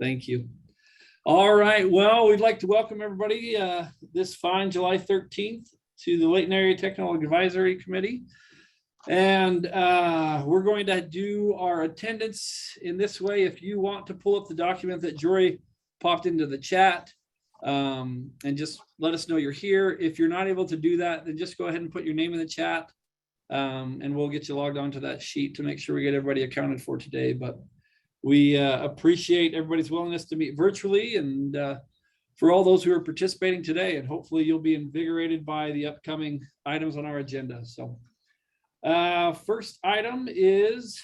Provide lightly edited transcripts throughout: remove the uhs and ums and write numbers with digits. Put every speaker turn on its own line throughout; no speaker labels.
Thank you. All right. Well, we'd like to welcome everybody this fine July 13th to the Layton Area Technical Advisory Committee. And we're going to do our attendance in this way. If you want to pull up the document that Jory popped into the chat and just let us know you're here. If you're not able to do that, then just go ahead and put your name in the chat and we'll get you logged onto that sheet to make sure we get everybody accounted for today. But we appreciate everybody's willingness to meet virtually and for all those who are participating today, and hopefully you'll be invigorated by the upcoming items on our agenda. So first item is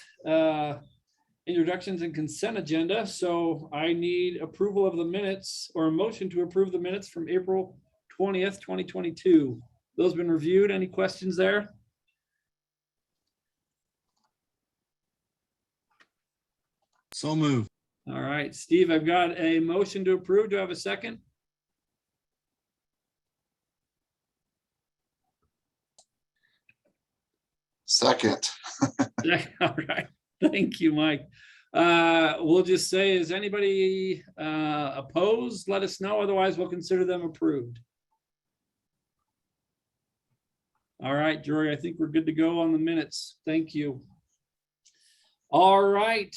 introductions and consent agenda. So I need approval of the minutes or a motion to approve the minutes from April 20th, 2022. Those been reviewed. Any questions there?
So moved.
All right, Steve, I've got a motion to approve. Do I have a second?
Second.
All right. Thank you, Mike. We'll just say, is anybody opposed? Let us know. Otherwise, we'll consider them approved. All right, Jory, I think we're good to go on the minutes. Thank you. All right,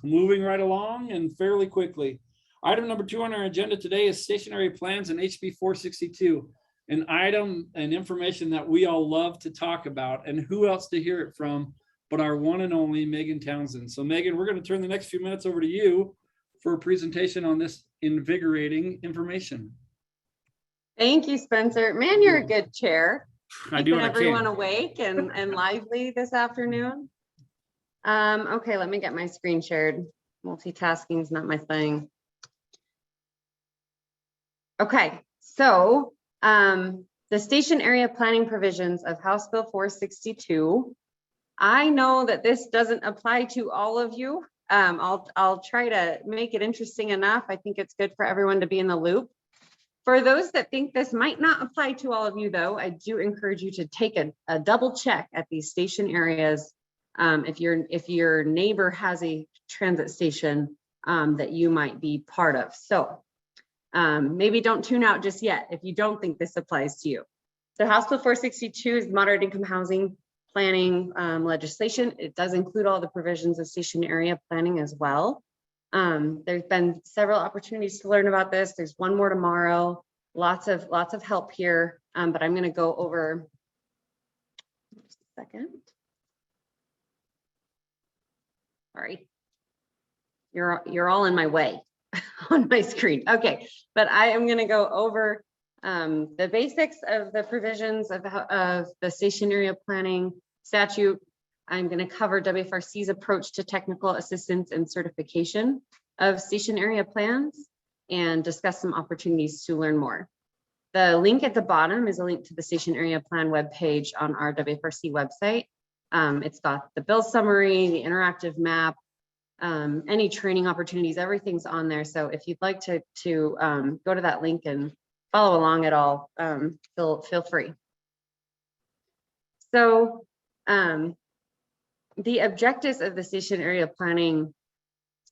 moving right along and fairly quickly. Item number 2 on our agenda today is stationary plans and HB 462, an item and information that we all love to talk about, and who else to hear it from but our one and only Megan Townsend. So Megan, we're going to turn the next few minutes over to you for a presentation on this invigorating information.
Thank you, Spencer. Man, you're a good chair.
I do what I can.
Everyone awake and lively this afternoon. Okay, let me get my screen shared. Multitasking is not my thing. Okay, so the station area planning provisions of House Bill 462. I know that this doesn't apply to all of you. I'll try to make it interesting enough. I think it's good for everyone to be in the loop. For those that think this might not apply to all of you, though, I do encourage you to take a double check at these station areas. If your neighbor has a transit station that you might be part of. So maybe don't tune out just yet if you don't think this applies to you. So House Bill 462 is moderate income housing planning legislation. It does include all the provisions of station area planning as well. There's been several opportunities to learn about this. There's one more tomorrow. Lots of help here, but I'm going to go over just a second. Sorry, you're all in my way on my screen. Okay, but I am going to go over the basics of the provisions of the station area planning statute. I'm going to cover WFRC's approach to technical assistance and certification of station area plans and discuss some opportunities to learn more. The link at the bottom is a link to the station area plan webpage on our WFRC website. It's got the bill summary, the interactive map, any training opportunities, everything's on there. So if you'd like to go to that link and follow along at all, feel free. So the objectives of the station area planning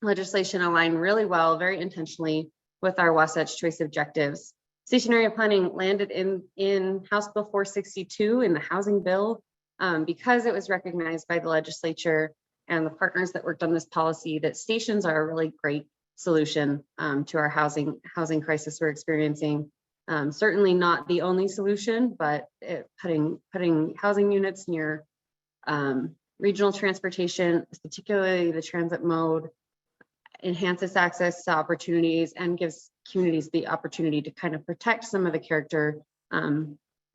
legislation align really well, very intentionally, with our Wasatch Choice objectives. Station area planning landed in House Bill 462 in the housing bill because it was recognized by the legislature and the partners that worked on this policy that stations are a really great solution to our housing crisis we're experiencing. Certainly not the only solution, but putting housing units near regional transportation, particularly the transit mode, enhances access to opportunities and gives communities the opportunity to kind of protect some of the character,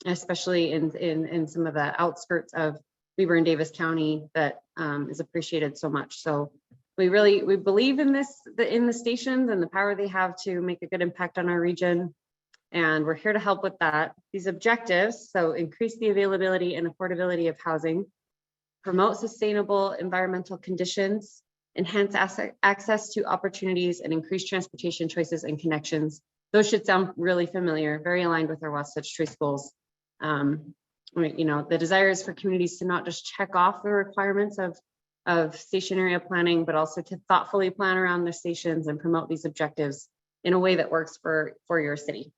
especially in some of the outskirts of Weber and Davis County that is appreciated so much. So we believe in the stations and the power they have to make a good impact on our region. And we're here to help with that. These objectives, so increase the availability and affordability of housing, promote sustainable environmental conditions, enhance access to opportunities, and increase transportation choices and connections. Those should sound really familiar, very aligned with our Wasatch Choice goals. The desire is for communities to not just check off the requirements of of station area planning, but also to thoughtfully plan around the stations and promote these objectives in a way that works for your city.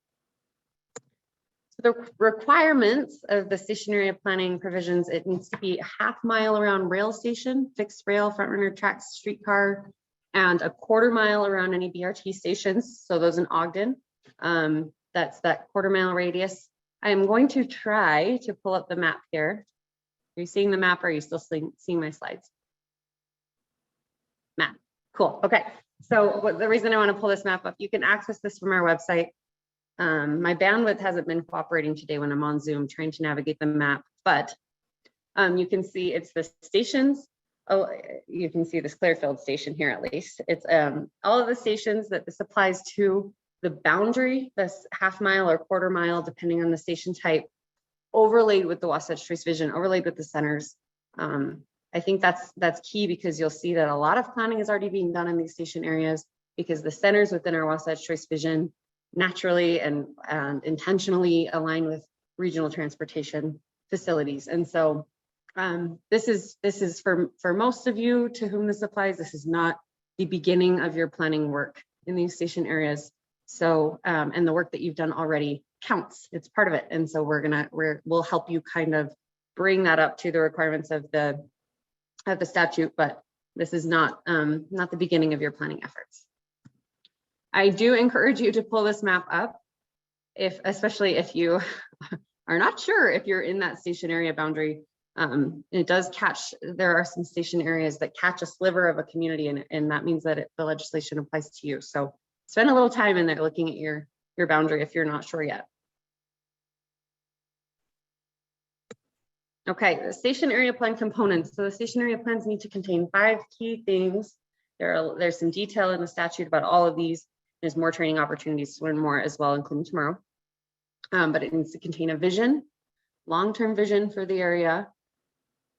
So the requirements of the station area planning provisions, it needs to be a half-mile around rail station, fixed rail, front runner tracks, streetcar, and a quarter-mile around any BRT stations. So those in Ogden, that's that quarter-mile radius. I am going to try to pull up the map here. Are you seeing the map or are you still seeing my slides? Map, cool, okay. So the reason I want to pull this map up, you can access this from our website. My bandwidth hasn't been cooperating today when I'm on Zoom trying to navigate the map, but you can see it's the stations. Oh, you can see this Clearfield station here at least. It's all of the stations that this applies to, the boundary, this half-mile or quarter-mile, depending on the station type, overlaid with the Wasatch Choice Vision, overlaid with the centers. I think that's key because you'll see that a lot of planning is already being done in these station areas because the centers within our Wasatch Choice Vision naturally and intentionally align with regional transportation facilities. And so this is for most of you to whom this applies, this is not the beginning of your planning work in these station areas. So and the work that you've done already counts, it's part of it. And so we'll help you kind of bring that up to the requirements of the statute, but this is not the beginning of your planning efforts. I do encourage you to pull this map up, especially if you are not sure if you're in that station area boundary. It does catch, there are some station areas that catch a sliver of a community, and that means that the legislation applies to you. So spend a little time in there looking at your boundary if you're not sure yet. Okay, the station area plan components. So the station area plans need to contain 5 key things. There's some detail in the statute about all of these. There's more training opportunities to learn more as well, including tomorrow. But it needs to contain a vision, long-term vision for the area,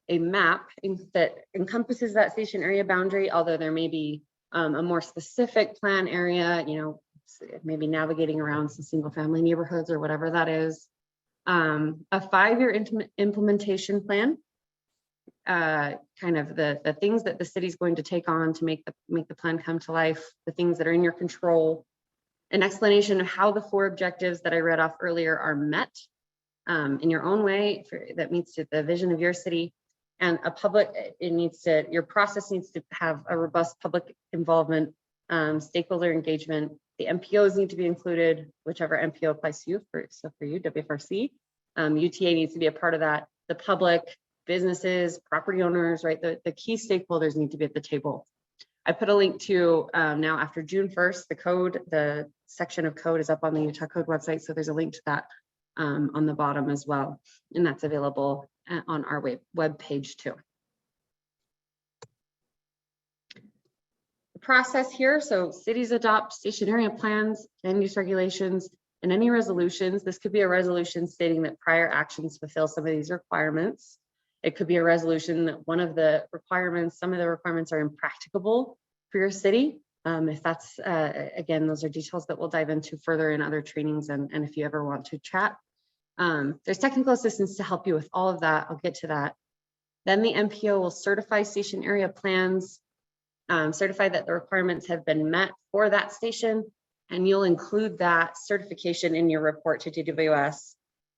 a map that encompasses that station area boundary, although there may be a more specific plan area, you know, maybe navigating around some single family neighborhoods or whatever that is. A 5-year implementation plan, kind of the things that the city's going to take on to make the plan come to life, the things that are in your control, an explanation of how the 4 objectives that I read off earlier are met in your own way that meets the vision of your city, and your process needs to have a robust public involvement, stakeholder engagement. The MPOs need to be included, whichever MPO applies to you. So for you, WFRC, UTA needs to be a part of that. The public, businesses, property owners, right? The key stakeholders need to be at the table. I put a link to now after June 1st, the section of code is up on the Utah Code website. So there's a link to that on the bottom as well. And that's available on our web page too. Process here. So cities adopt station area plans, land use regulations, and any resolutions. This could be a resolution stating that prior actions fulfill some of these requirements. It could be a resolution that some of the requirements are impracticable for your city. If that's, again, those are details that we'll dive into further in other trainings and if you ever want to chat. There's technical assistance to help you with all of that. I'll get to that. Then the MPO will certify station area plans, certify that the requirements have been met for that station, and you'll include that certification in your report to DWS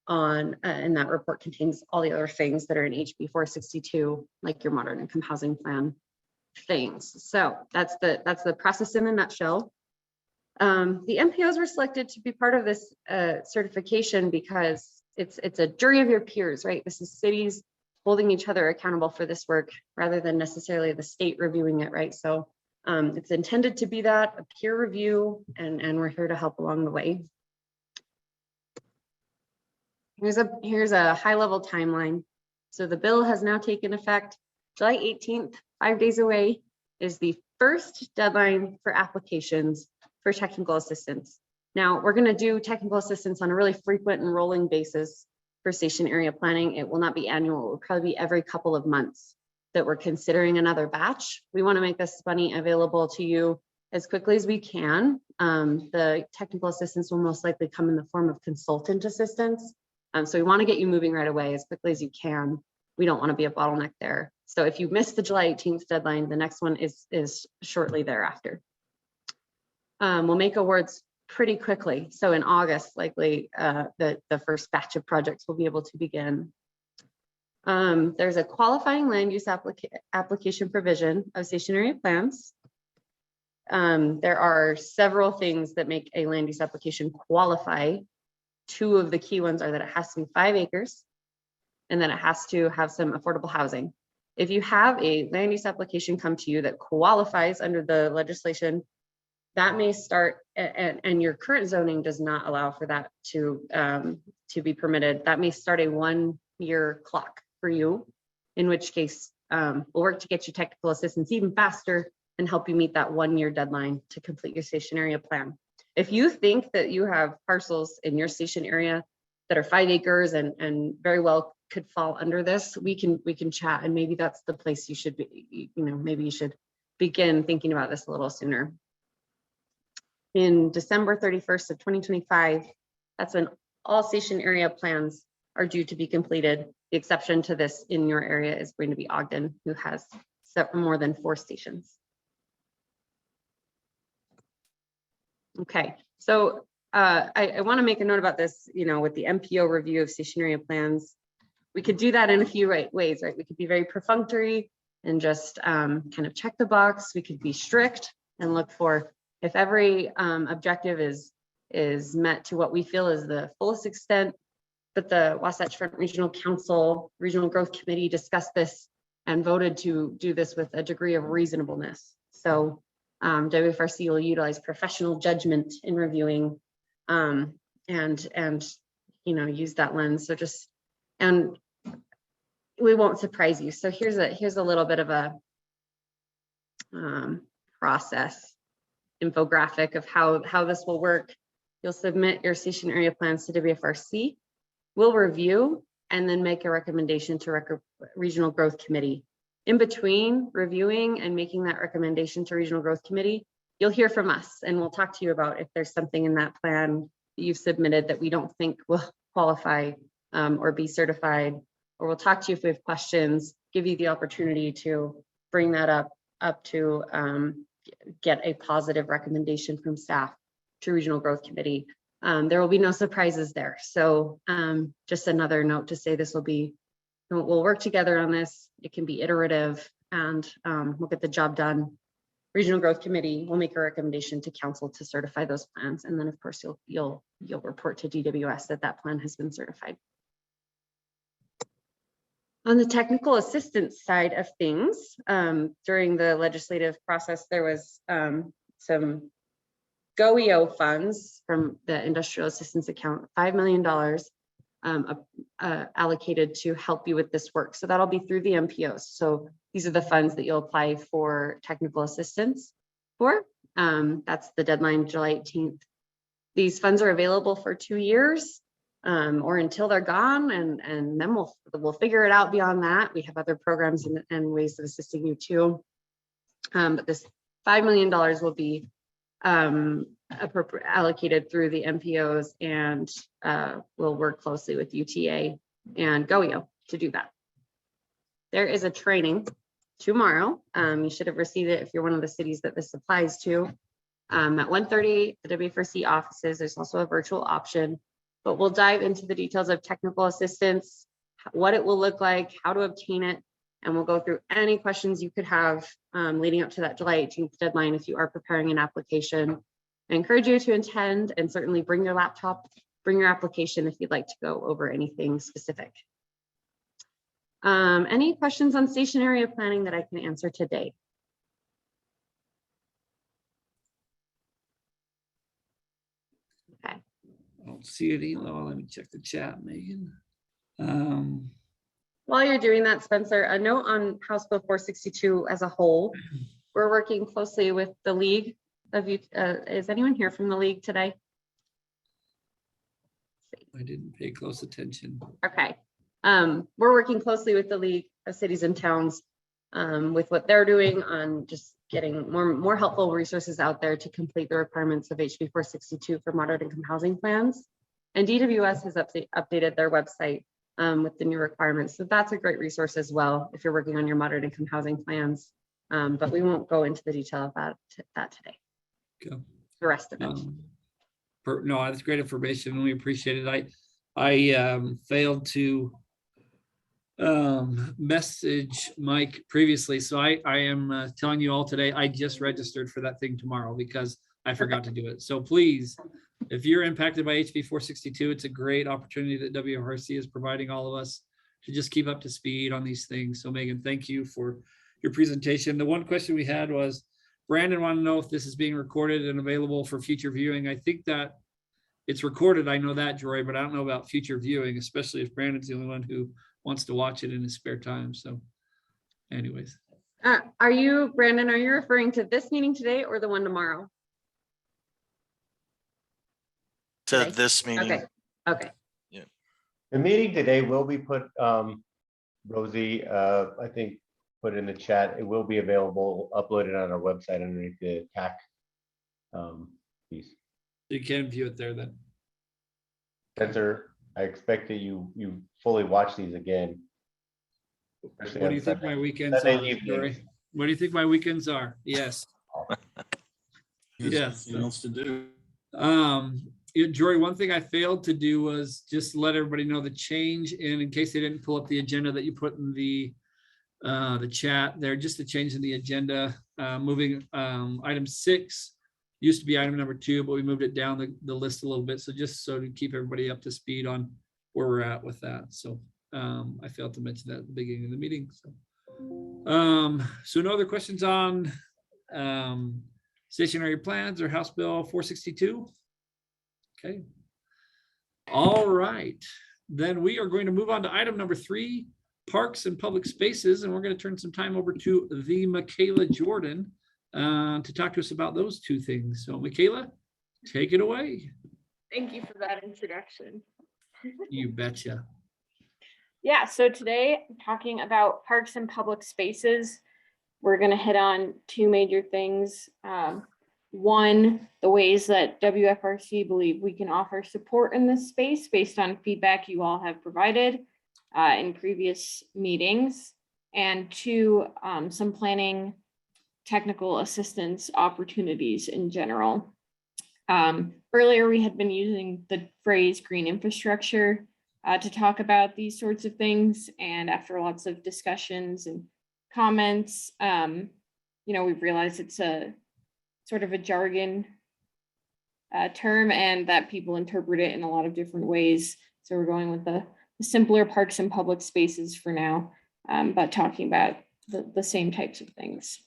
and that report contains all the other things that are in HB 462, like your modern income housing plan things. So that's the process in a nutshell. The MPOs were selected to be part of this certification because it's a jury of your peers, right? This is cities holding each other accountable for this work rather than necessarily the state reviewing it, right? So it's intended to be that, a peer review, and we're here to help along the way. Here's a high-level timeline. So the bill has now taken effect. July 18th, 5 days away, is the first deadline for applications for technical assistance. Now, we're going to do technical assistance on a really frequent and rolling basis for station area planning. It will not be annual. It will probably be every couple of months that we're considering another batch. We want to make this money available to you as quickly as we can. The technical assistance will most likely come in the form of consultant assistance. So we want to get you moving right away as quickly as you can. We don't want to be a bottleneck there. So if you missed the July 18th deadline, the next one is shortly thereafter. We'll make awards pretty quickly. So in August, likely the first batch of projects will be able to begin. There's a qualifying land use application provision of station area plans. There are several things that make a land use application qualify. Two of the key ones are that it has to be 5 acres and that it has to have some affordable housing. If you have a land use application come to you that qualifies under the legislation, that may start, and your current zoning does not allow for that to be permitted, that may start a 1-year clock for you, in which case we'll work to get you technical assistance even faster and help you meet that 1-year deadline to complete your station area plan. If you think that you have parcels in your station area that are 5 acres and very well could fall under this, we can chat, and maybe that's the place you should be, maybe you should begin thinking about this a little sooner. In December 31st of 2025, that's when all station area plans are due to be completed. The exception to this in your area is going to be Ogden, who has more than 4 stations. Okay, so I want to make a note about this, with the MPO review of station area plans. We could do that in a few ways, right? We could be very perfunctory and just kind of check the box. We could be strict and look for if every objective is met to what we feel is the fullest extent. But the Wasatch Front Regional Council, Regional Growth Committee discussed this and voted to do this with a degree of reasonableness. So WFRC will utilize professional judgment in reviewing and use that lens. So and we won't surprise you. So here's a little bit of a process infographic of how this will work. You'll submit your station area plans to WFRC. We'll review and then make a recommendation to Regional Growth Committee. In between reviewing and making that recommendation to Regional Growth Committee, you'll hear from us and we'll talk to you about if there's something in that plan that you've submitted that we don't think will qualify or be certified, or we'll talk to you if we have questions, give you the opportunity to bring that up to get a positive recommendation from staff to Regional Growth Committee. There will be no surprises there. So just another note to say we'll work together on this. It can be iterative and we'll get the job done. Regional Growth Committee will make a recommendation to council to certify those plans. And then of course you'll report to DWS that plan has been certified. On the technical assistance side of things, during the legislative process, there was some GOEO funds from the industrial assistance account, $5 million allocated to help you with this work. So that'll be through the MPOs. So these are the funds that you'll apply for technical assistance for. That's the deadline, July 18th. These funds are available for 2 years or until they're gone, and then we'll figure it out beyond that. We have other programs and ways of assisting you too. But this $5 million will be allocated through the MPOs, and we'll work closely with UTA and GOEO to do that. There is a training tomorrow. You should have received it if you're one of the cities that this applies to. At 1:30, the WFRC offices. There's also a virtual option, but we'll dive into the details of technical assistance, what it will look like, how to obtain it, and we'll go through any questions you could have leading up to that July 18th deadline if you are preparing an application. I encourage you to attend and certainly bring your laptop, bring your application if you'd like to go over anything specific. Any questions on station area planning that I can answer today? Okay.
I don't see it either. Let me check the chat, Megan.
While you're doing that, Spencer, a note on House Bill 462 as a whole. We're working closely with the League of is anyone here from the League today?
I didn't pay close attention.
Okay. We're working closely with the League of Cities and Towns with what they're doing on just getting more helpful resources out there to complete the requirements of HB 462 for moderate income housing plans. And DWS has updated their website with the new requirements. So that's a great resource as well if you're working on your moderate income housing plans. But we won't go into the detail about that today.
Okay.
The rest of it.
No, that's great information. We appreciate it. I failed to message Mike previously, so I am telling you all today, I just registered for that thing tomorrow because I forgot to do it. So please, if you're impacted by HB 462, it's a great opportunity that WFRC is providing all of us to just keep up to speed on these things. So Megan, thank you for your presentation. The one question we had was, Brandon wanted to know if this is being recorded and available for future viewing. I think that it's recorded. I know that, Joy, but I don't know about future viewing, especially if Brandon's the only one who wants to watch it in his spare time. So anyways.
Are you, Brandon, are you referring to this meeting today or the one tomorrow?
To
Today?
this meeting.
Okay. Okay.
The meeting today will be put, Rosie, I think, put in the chat. It will be available, uploaded on our website underneath the TAC piece.
You can view it there then.
Spencer, I expect that you fully watch these again.
What do you think my weekends
Sunday
are,
evening.
Jory? What do you think my weekends are? Yes. Yes.
Nothing else to do.
Jory, one thing I failed to do was just let everybody know the change in case they didn't pull up the agenda that you put in the chat there, just the change in the agenda, moving item 6 used to be item number 2, but we moved it down the list a little bit. So just so to keep everybody up to speed on where we're at with that. So I failed to mention that at the beginning of the meeting. So no other questions on stationary plans or House Bill 462? Okay. All right. Then we are going to move on to item number 3, parks and public spaces. And we're going to turn some time over to the Michaela Jordan to talk to us about those two things. So Michaela, take it away.
Thank you for that introduction.
You betcha.
Yeah, so today I'm talking about parks and public spaces. We're going to hit on 2 major things. One, the ways that WFRC believe we can offer support in this space based on feedback you all have provided in previous meetings. And 2, some planning technical assistance opportunities in general. Earlier, we had been using the phrase green infrastructure to talk about these sorts of things. And after lots of discussions and comments, we've realized it's a sort of a jargon term and that people interpret it in a lot of different ways. So we're going with the simpler parks and public spaces for now, but talking about the same types of things.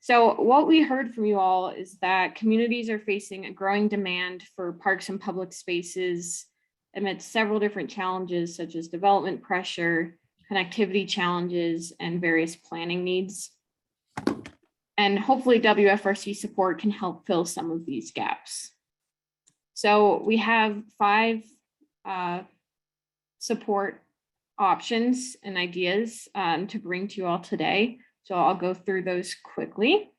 So what we heard from you all is that communities are facing a growing demand for parks and public spaces amidst several different challenges such as development pressure, connectivity challenges, and various planning needs. And hopefully WFRC support can help fill some of these gaps. So we have 5 support options and ideas to bring to you all today. So I'll go through those quickly.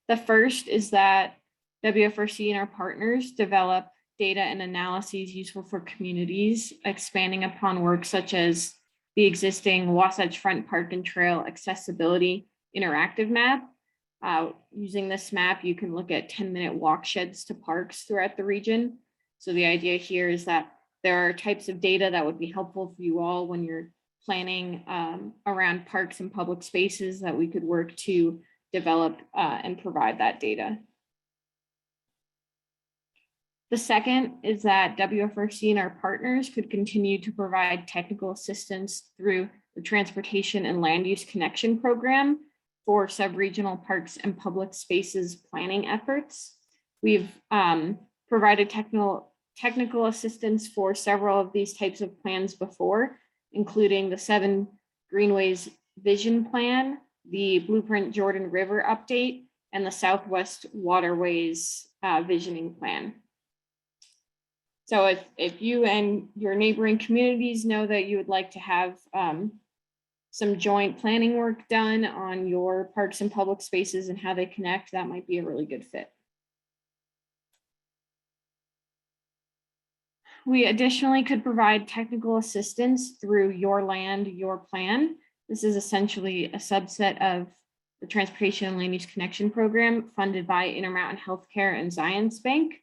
The first is that WFRC and our partners develop data and analyses useful for communities, expanding upon work such as the existing Wasatch Front Park and Trail Accessibility Interactive Map. Using this map, you can look at 10-minute walk sheds to parks throughout the region. So the idea here is that there are types of data that would be helpful for you all when you're planning around parks and public spaces that we could work to develop and provide that data. The second is that WFRC and our partners could continue to provide technical assistance through the Transportation and Land Use Connection Program for sub-regional parks and public spaces planning efforts. We've provided technical assistance for several of these types of plans before, including the 7 Greenways Vision Plan, the Blueprint Jordan River Update, and the Southwest Waterways Visioning Plan. So if you and your neighboring communities know that you would like to have some joint planning work done on your parks and public spaces and how they connect, that might be a really good fit. We additionally could provide technical assistance through Your Land, Your Plan. This is essentially a subset of the Transportation and Land Use Connection Program funded by Intermountain Healthcare and Zions Bank.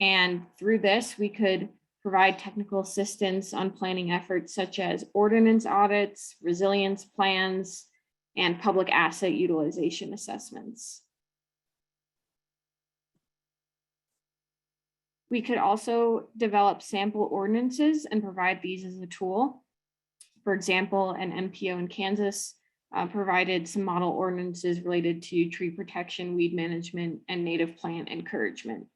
And through this, we could provide technical assistance on planning efforts such as ordinance audits, resilience plans, and public asset utilization assessments. We could also develop sample ordinances and provide these as a tool. For example, an MPO in Kansas provided some model ordinances related to tree protection, weed management, and native plant encouragement.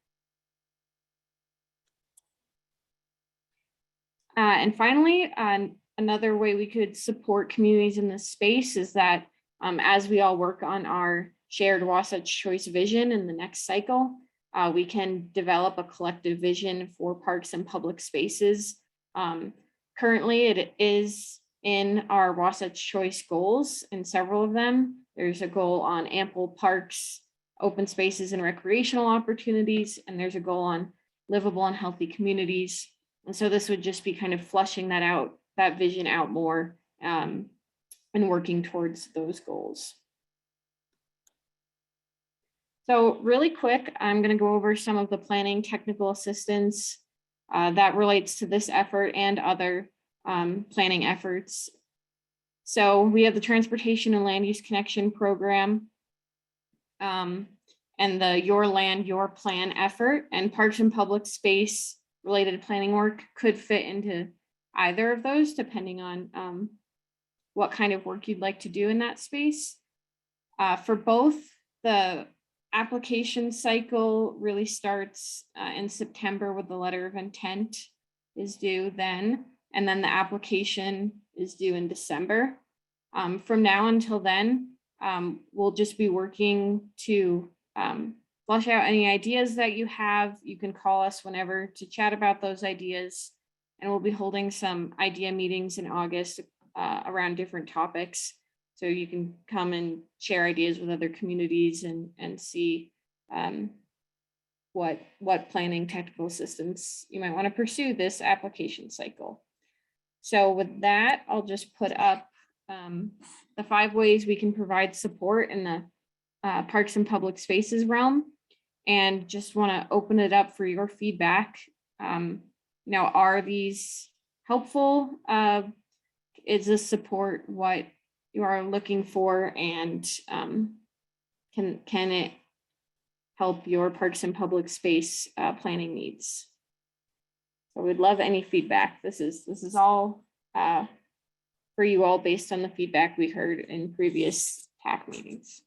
And finally, another way we could support communities in this space is that as we all work on our shared Wasatch Choice vision in the next cycle, we can develop a collective vision for parks and public spaces. Currently, it is in our Wasatch Choice goals, in several of them. There's a goal on ample parks, open spaces, and recreational opportunities, and there's a goal on livable and healthy communities. And so this would just be kind of flushing that out, that vision out more, and working towards those goals. So really quick, I'm going to go over some of the planning technical assistance that relates to this effort and other planning efforts. So we have the Transportation and Land Use Connection Program and the Your Land, Your Plan effort, and Parks and Public Space related planning work could fit into either of those, depending on what kind of work you'd like to do in that space. For both, the application cycle really starts in September with the letter of intent is due then, and then the application is due in December. From now until then, we'll just be working to flush out any ideas that you have. You can call us whenever to chat about those ideas, and we'll be holding some idea meetings in August around different topics. So you can come and share ideas with other communities and see what planning technical assistance you might want to pursue this application cycle. So with that, I'll just put up the 5 ways we can provide support in the parks and public spaces realm, and just want to open it up for your feedback. Now, are these helpful? Is this support what you are looking for, and can it help your parks and public space planning needs? So we'd love any feedback. This is all for you all based on the feedback we heard in previous TAC meetings.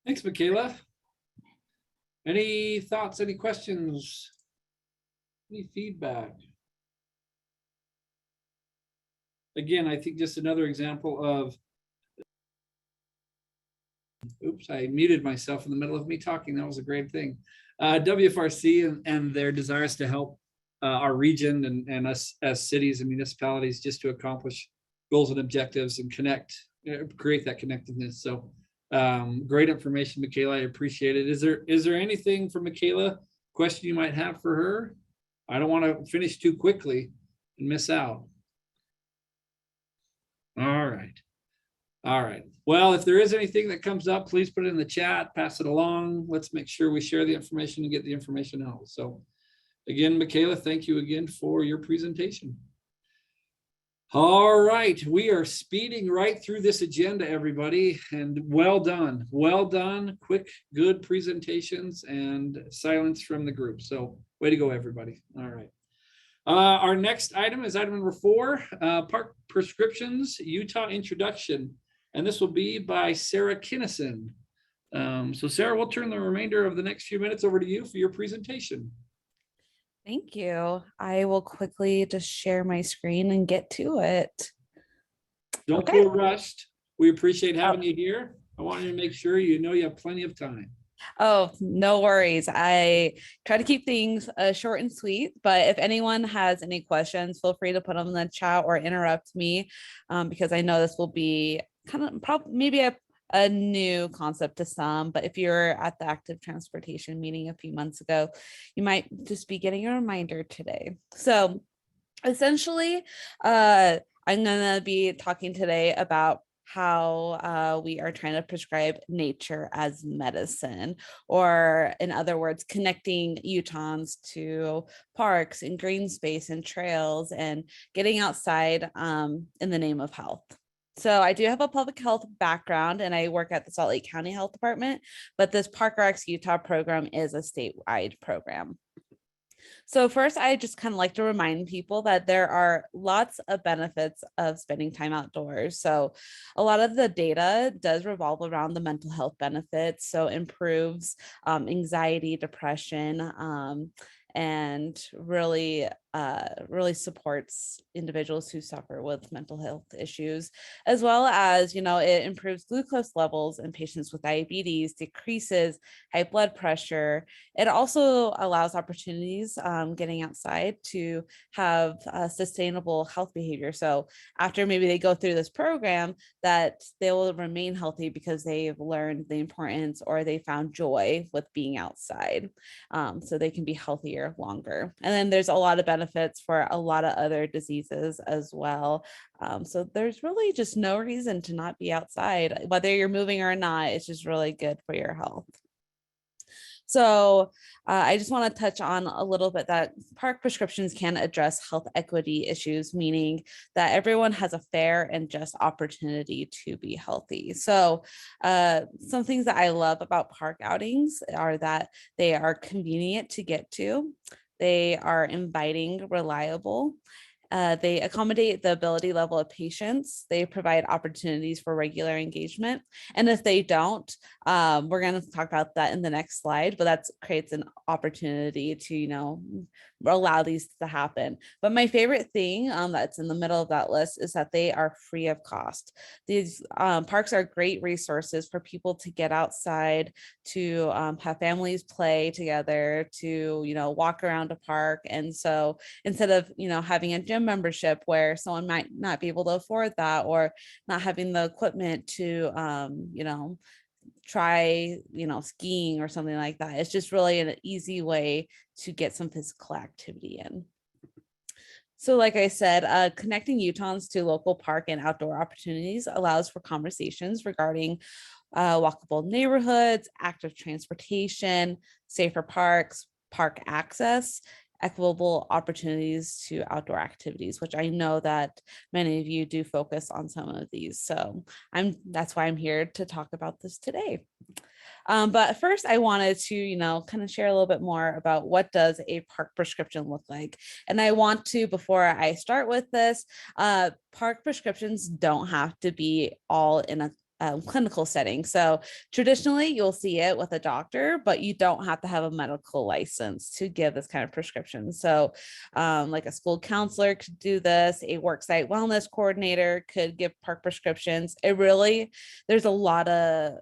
Thanks, Michaela. Any thoughts, any questions, any feedback? Again, I think just another example of, oops, I muted myself in the middle of me talking. That was a great thing. WFRC and their desires to help our region and us as cities and municipalities just to accomplish goals and objectives and create that connectiveness. So great information, Michaela. I appreciate it. Is there anything for Michaela, question you might have for her? I don't want to finish too quickly and miss out. All right. All right. Well, if there is anything that comes up, please put it in the chat, pass it along. Let's make sure we share the information and get the information out. So again, Michaela, thank you again for your presentation. All right, we are speeding right through this agenda, everybody, and well done. Well done. Quick, good presentations and silence from the group. So way to go, everybody. All right. Our next item is item number 4, Park Prescriptions, Utah Introduction. And this will be by Sarah Kinnison. So Sarah, we'll turn the remainder of the next few minutes over to you for your presentation.
Thank you. I will quickly just share my screen and get to it.
Don't feel rushed. We appreciate having you here. I want you to make sure you know you have plenty of time.
Oh, no worries. I try to keep things short and sweet, but if anyone has any questions, feel free to put them in the chat or interrupt me because I know this will be kind of probably maybe a new concept to some, but if you're at the active transportation meeting a few months ago, you might just be getting a reminder today. So essentially, I'm going to be talking today about how we are trying to prescribe nature as medicine, or in other words, connecting Utahns to parks and green space and trails and getting outside in the name of health. So I do have a public health background and I work at the Salt Lake County Health Department, but this ParkRx Utah program is a statewide program. So first, I just kind of like to remind people that there are lots of benefits of spending time outdoors. So a lot of the data does revolve around the mental health benefits. So improves anxiety, depression, and really supports individuals who suffer with mental health issues, as well as, it improves glucose levels in patients with diabetes, decreases high blood pressure. It also allows opportunities getting outside to have sustainable health behavior. So after maybe they go through this program, that they will remain healthy because they've learned the importance or they found joy with being outside. So they can be healthier longer. And then there's a lot of benefits for a lot of other diseases as well. So there's really just no reason to not be outside, whether you're moving or not. It's just really good for your health. So I just want to touch on a little bit that park prescriptions can address health equity issues, meaning that everyone has a fair and just opportunity to be healthy. So some things that I love about park outings are that they are convenient to get to. They are inviting, reliable. They accommodate the ability level of patients. They provide opportunities for regular engagement. And if they don't, we're going to talk about that in the next slide, but that creates an opportunity to, allow these to happen. But my favorite thing that's in the middle of that list is that they are free of cost. These parks are great resources for people to get outside, to have families play together, to, walk around a park. And so instead of, having a gym membership where someone might not be able to afford that, or not having the equipment to, try, skiing or something like that. It's just really an easy way to get some physical activity in. So like I said, connecting Utahns to local park and outdoor opportunities allows for conversations regarding walkable neighborhoods, active transportation, safer parks, park access, equitable opportunities to outdoor activities, which I know that many of you do focus on some of these. So that's why I'm here to talk about this today. But first I wanted to, kind of share a little bit more about what does a park prescription look like. And I want to, before I start with this, park prescriptions don't have to be all in a clinical setting. So traditionally you'll see it with a doctor, but you don't have to have a medical license to give this kind of prescription. So like a school counselor could do this, a worksite wellness coordinator could give park prescriptions. There's a lot of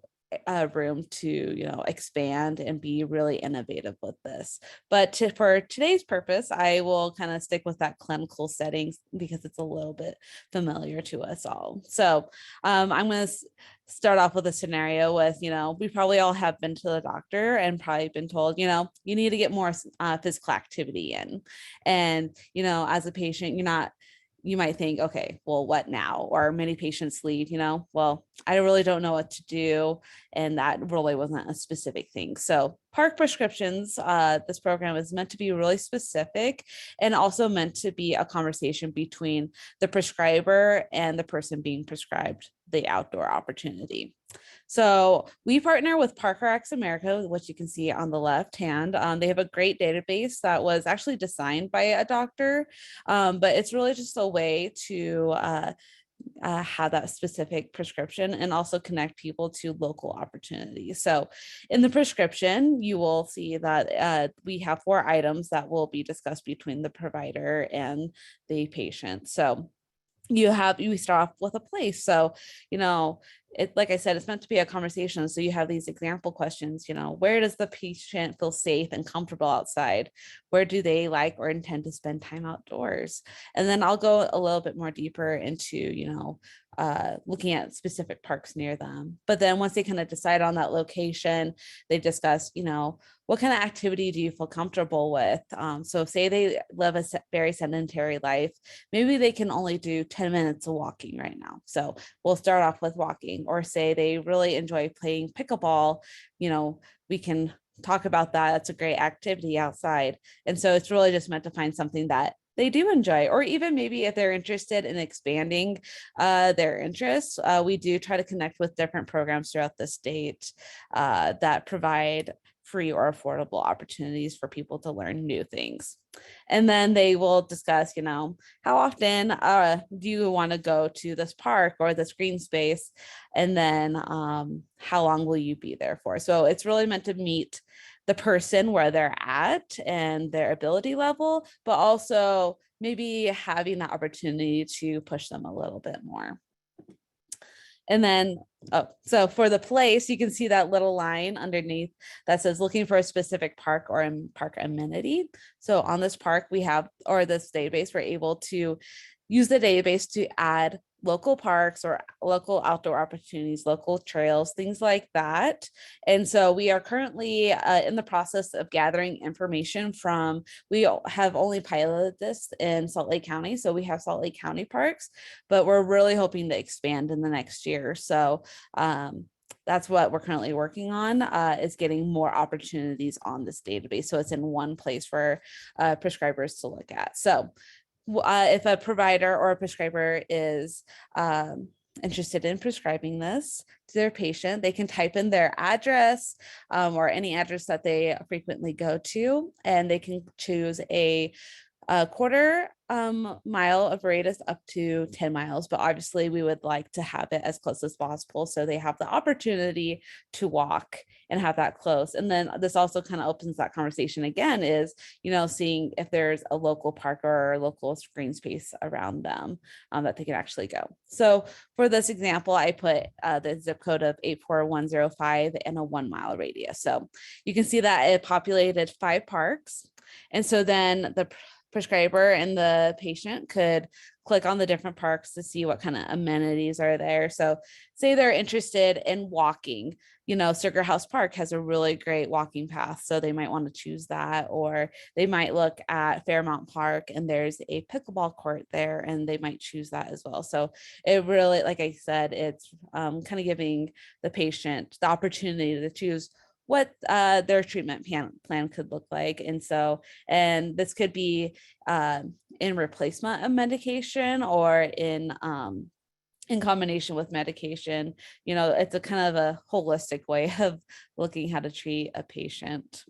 room to expand and be really innovative with this. But for today's purpose, I will kind of stick with that clinical settings because it's a little bit familiar to us all. So I'm going to start off with a scenario with, we probably all have been to the doctor and probably been told, you need to get more physical activity in. And, as a patient, you might think, okay, well, what now? Or many patients leave, well, I really don't know what to do. And that really wasn't a specific thing. So park prescriptions, this program is meant to be really specific and also meant to be a conversation between the prescriber and the person being prescribed the outdoor opportunity. So we partner with ParkRx America, which you can see on the left hand. They have a great database that was actually designed by a doctor, but it's really just a way to have that specific prescription and also connect people to local opportunities. So in the prescription, you will see that we have 4 items that will be discussed between the provider and the patient. So we start off with a place. So, like I said, it's meant to be a conversation. So you have these example questions, where does the patient feel safe and comfortable outside? Where do they like or intend to spend time outdoors? And then I'll go a little bit more deeper into, looking at specific parks near them. But then once they kind of decide on that location, they discuss, what kind of activity do you feel comfortable with? So say they live a very sedentary life, maybe they can only do 10 minutes of walking right now. So we'll start off with walking, or say they really enjoy playing pickleball, we can talk about that. That's a great activity outside. And so it's really just meant to find something that they do enjoy, or even maybe if they're interested in expanding their interests, we do try to connect with different programs throughout the state that provide free or affordable opportunities for people to learn new things. And then they will discuss, how often do you want to go to this park or this green space? And then how long will you be there for? So it's really meant to meet the person where they're at and their ability level, but also maybe having that opportunity to push them a little bit more. And then, so for the place, you can see that little line underneath that says looking for a specific park or park amenity. So on this park we have, or this database, we're able to use the database to add local parks or local outdoor opportunities, local trails, things like that. And so we are currently in the process of gathering information from, we have only piloted this in Salt Lake County. So we have Salt Lake County parks, but we're really hoping to expand in the next year. So that's what we're currently working on, is getting more opportunities on this database. So it's in one place for prescribers to look at. So if a provider or a prescriber is interested in prescribing this to their patient, they can type in their address or any address that they frequently go to, and they can choose a quarter mile of radius up to 10 miles. But obviously we would like to have it as close as possible, so they have the opportunity to walk and have that close. And then this also kind of opens that conversation again, is, seeing if there's a local park or a local green space around them that they can actually go. So for this example, I put the zip code of 84105 and a 1 mile radius. So you can see that it populated 5 parks. And so then the prescriber and the patient could click on the different parks to see what kind of amenities are there. So say they're interested in walking, Sugar House Park has a really great walking path, so they might want to choose that. Or they might look at Fairmount Park and there's a pickleball court there, and they might choose that as well. So it really, like I said, it's kind of giving the patient the opportunity to choose what their treatment plan could look like. And so, and this could be in replacement of medication or in combination with medication. It's a kind of a holistic way of looking how to treat a patient.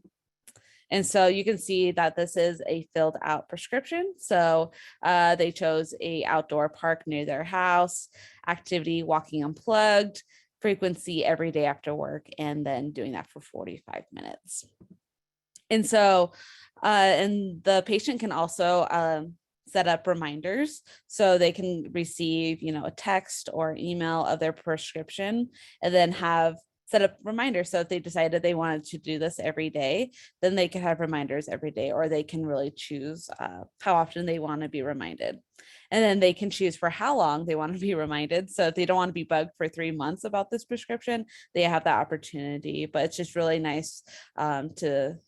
And so you can see that this is a filled out prescription. So they chose a outdoor park near their house, activity, walking unplugged, frequency every day after work, and then doing that for 45 minutes. And so, and the patient can also set up reminders, so they can receive, a text or email of their prescription, and then have set up reminders. So if they decided they wanted to do this every day, then they could have reminders every day, or they can really choose how often they want to be reminded. And then they can choose for how long they want to be reminded. So if they don't want to be bugged for 3 months about this prescription, they have that opportunity. But it's just really nice to,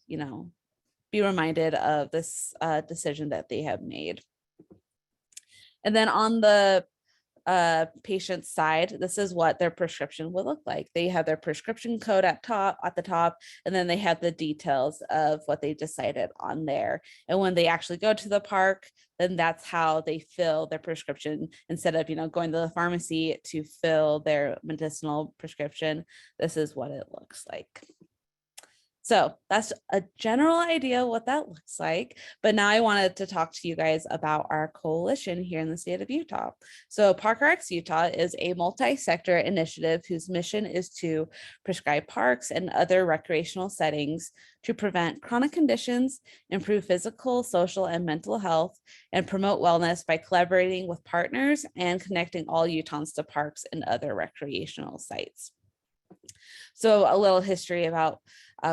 be reminded of this decision that they have made. And then on the patient's side, this is what their prescription will look like. They have their prescription code at the top, and then they have the details of what they decided on there. And when they actually go to the park, then that's how they fill their prescription. Instead of, going to the pharmacy to fill their medicinal prescription, this is what it looks like. So that's a general idea of what that looks like. But now I wanted to talk to you guys about our coalition here in the state of Utah. So ParkRx Utah is a multi-sector initiative whose mission is to prescribe parks and other recreational settings to prevent chronic conditions, improve physical, social, and mental health, and promote wellness by collaborating with partners and connecting all Utahns to parks and other recreational sites. So a little history about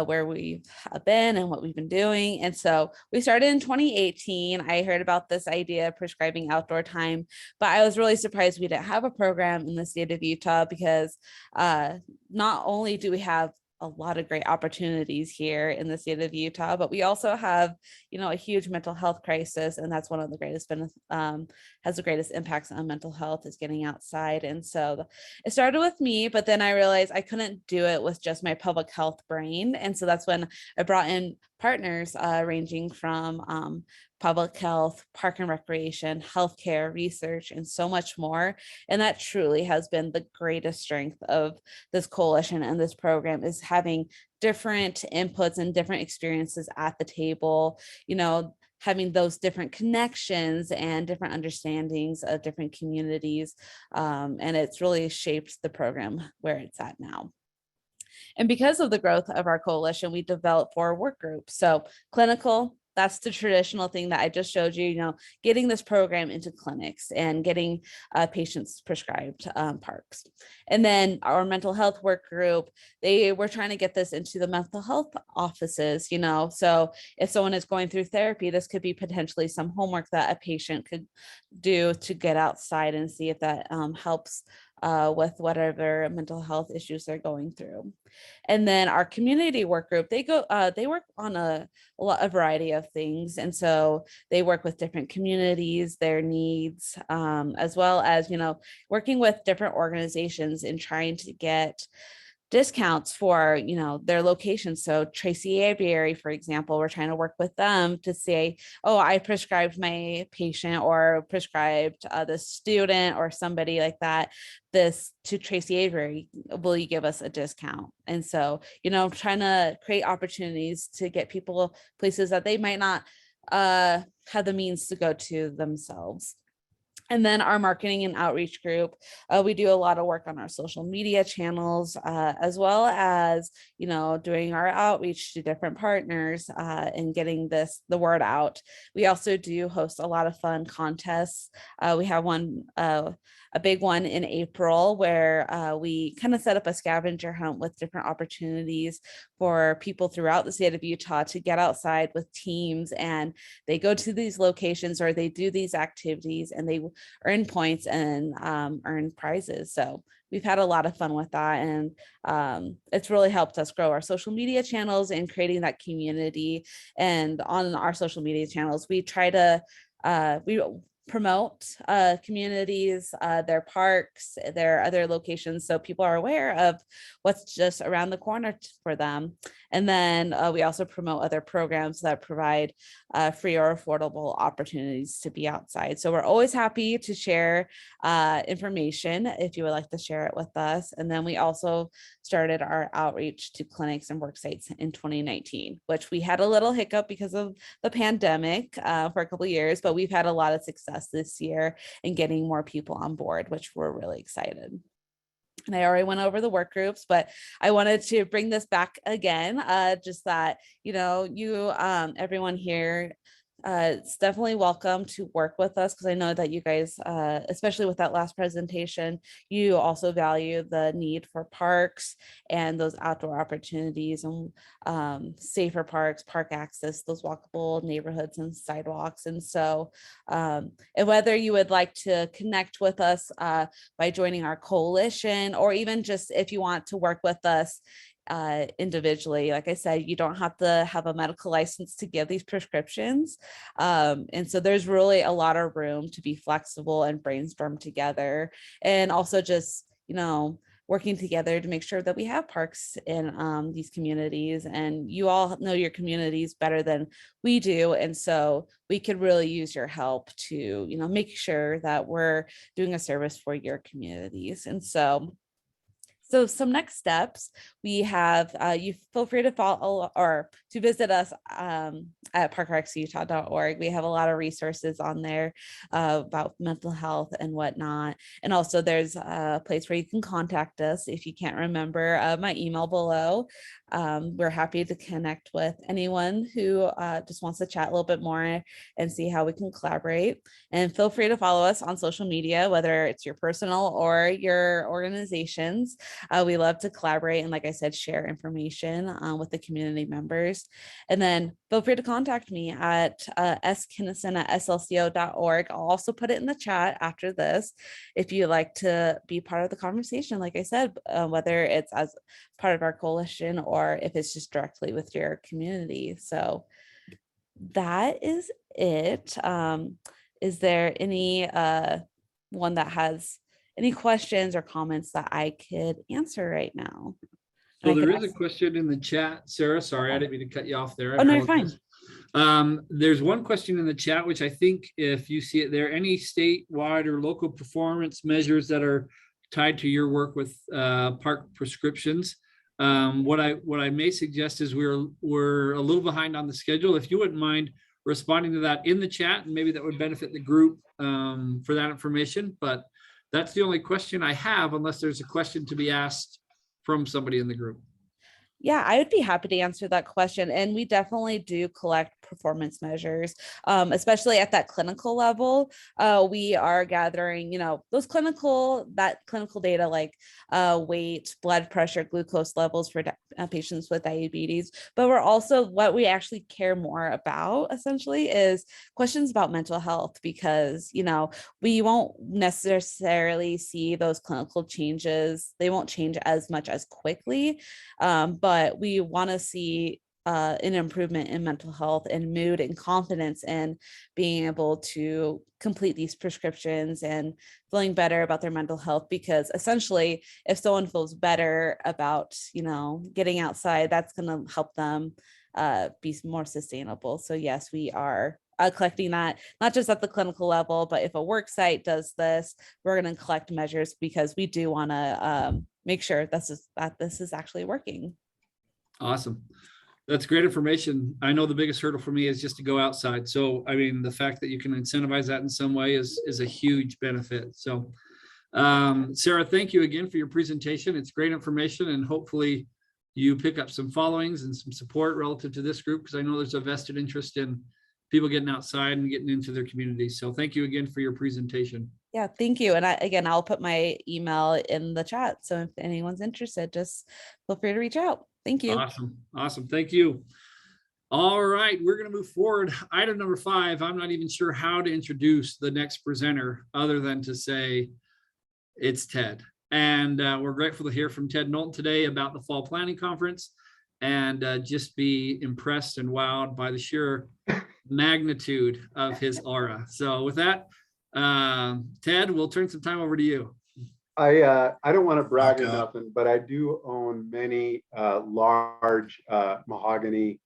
where we've been and what we've been doing. And so we started in 2018. I heard about this idea of prescribing outdoor time, but I was really surprised we didn't have a program in the state of Utah because not only do we have a lot of great opportunities here in the state of Utah, but we also have, a huge mental health crisis. And that's one of the greatest, has the greatest impacts on mental health is getting outside. And so it started with me, but then I realized I couldn't do it with just my public health brain. And so that's when I brought in partners ranging from public health, park and recreation, healthcare, research, and so much more. And that truly has been the greatest strength of this coalition and this program is having different inputs and different experiences at the table, having those different connections and different understandings of different communities. And it's really shaped the program where it's at now. And because of the growth of our coalition, we developed 4 work groups. So clinical, that's the traditional thing that I just showed you, getting this program into clinics and getting patients prescribed parks. And then our mental health work group, they were trying to get this into the mental health offices, so if someone is going through therapy, this could be potentially some homework that a patient could do to get outside and see if that helps with whatever mental health issues they're going through. And then our community work group, they work on a variety of things. And so they work with different communities, their needs, as well as, working with different organizations and trying to get discounts for their locations. So Tracy Aviary, for example, we're trying to work with them to say, oh, I prescribed my patient or prescribed the student or somebody like that this to Tracy Aviary, will you give us a discount? And so trying to create opportunities to get people places that they might not have the means to go to themselves. And then our marketing and outreach group, we do a lot of work on our social media channels, as well as, doing our outreach to different partners and getting the word out. We also do host a lot of fun contests. We have one, a big one in April where we kind of set up a scavenger hunt with different opportunities for people throughout the state of Utah to get outside with teams, and they go to these locations or they do these activities and they earn points and earn prizes. So we've had a lot of fun with that, and it's really helped us grow our social media channels and creating that community. And on our social media channels, we try to we promote communities, their parks, their other locations, so people are aware of what's just around the corner for them. And then we also promote other programs that provide free or affordable opportunities to be outside. So we're always happy to share information if you would like to share it with us. And then we also started our outreach to clinics and work sites in 2019, which we had a little hiccup because of the pandemic for a couple of years, but we've had a lot of success this year in getting more people on board, which we're really excited. And I already went over the work groups, but I wanted to bring this back again, just that, everyone here, it's definitely welcome to work with us, because I know that you guys, especially with that last presentation, you also value the need for parks and those outdoor opportunities and safer parks, park access, those walkable neighborhoods and sidewalks. And so, and whether you would like to connect with us by joining our coalition, or even just if you want to work with us individually, like I said, you don't have to have a medical license to give these prescriptions. And so there's really a lot of room to be flexible and brainstorm together, and also just, working together to make sure that we have parks in these communities. And you all know your communities better than we do. And so we could really use your help to, make sure that we're doing a service for your communities. And so So some next steps, we have, you feel free to follow or to visit us at parkrexutah.org. We have a lot of resources on there about mental health and whatnot. And also there's a place where you can contact us if you can't remember my email below. We're happy to connect with anyone who just wants to chat a little bit more and see how we can collaborate. And feel free to follow us on social media, whether it's your personal or your organizations. We love to collaborate and, like I said, share information with the community members. And then feel free to contact me at skinnison@slco.org. I'll also put it in the chat after this if you'd like to be part of the conversation, like I said, whether it's as part of our coalition or if it's just directly with your community. So that is it. Is there any one that has any questions or comments that I could answer right now?
So
And I
there
could
is a
ask-
question in the chat, Sarah. Sorry, I didn't mean to cut you off there. I
Oh, no, you're
apologize. There's one question in the chat, which I think if you see it there, any statewide or local performance measures that are tied to your work with park prescriptions. What I may suggest is we're a little behind on the schedule. If you wouldn't mind responding to that in the chat, and maybe that would benefit the group for that information. But that's the only question I have, unless there's a question to be asked from somebody in the group.
Yeah, I would be happy to answer that question. And we definitely do collect performance measures, especially at that clinical level. We are gathering, those clinical data like weight, blood pressure, glucose levels for patients with diabetes. But we're also, what we actually care more about essentially is questions about mental health, because, we won't necessarily see those clinical changes. They won't change as much as quickly. But we want to see an improvement in mental health and mood and confidence and being able to complete these prescriptions and feeling better about their mental health, because essentially if someone feels better about, getting outside, that's going to help them be more sustainable. So yes, we are collecting that, not just at the clinical level, but if a work site does this, we're going to collect measures because we do want to make sure that this is actually working.
Awesome. That's great information. I know the biggest hurdle for me is just to go outside. So, I mean, the fact that you can incentivize that in some way is a huge benefit. So, Sarah, thank you again for your presentation. It's great information, and hopefully you pick up some followings and some support relative to this group, because I know there's a vested interest in people getting outside and getting into their communities. So thank you again for your presentation.
Yeah, thank you. And I'll put my email in the chat. So if anyone's interested, just feel free to reach out. Thank you.
Awesome. Thank you. All right, we're going to move forward. Item number 5, I'm not even sure how to introduce the next presenter other than to say it's Ted. And we're grateful to hear from Ted Knowlton today about the Fall Planning Conference, and just be impressed and wowed by the sheer magnitude of his aura. So with that, Ted, we'll turn some time over to you.
I don't want to brag or
Okay.
nothing, but I do own many large mahogany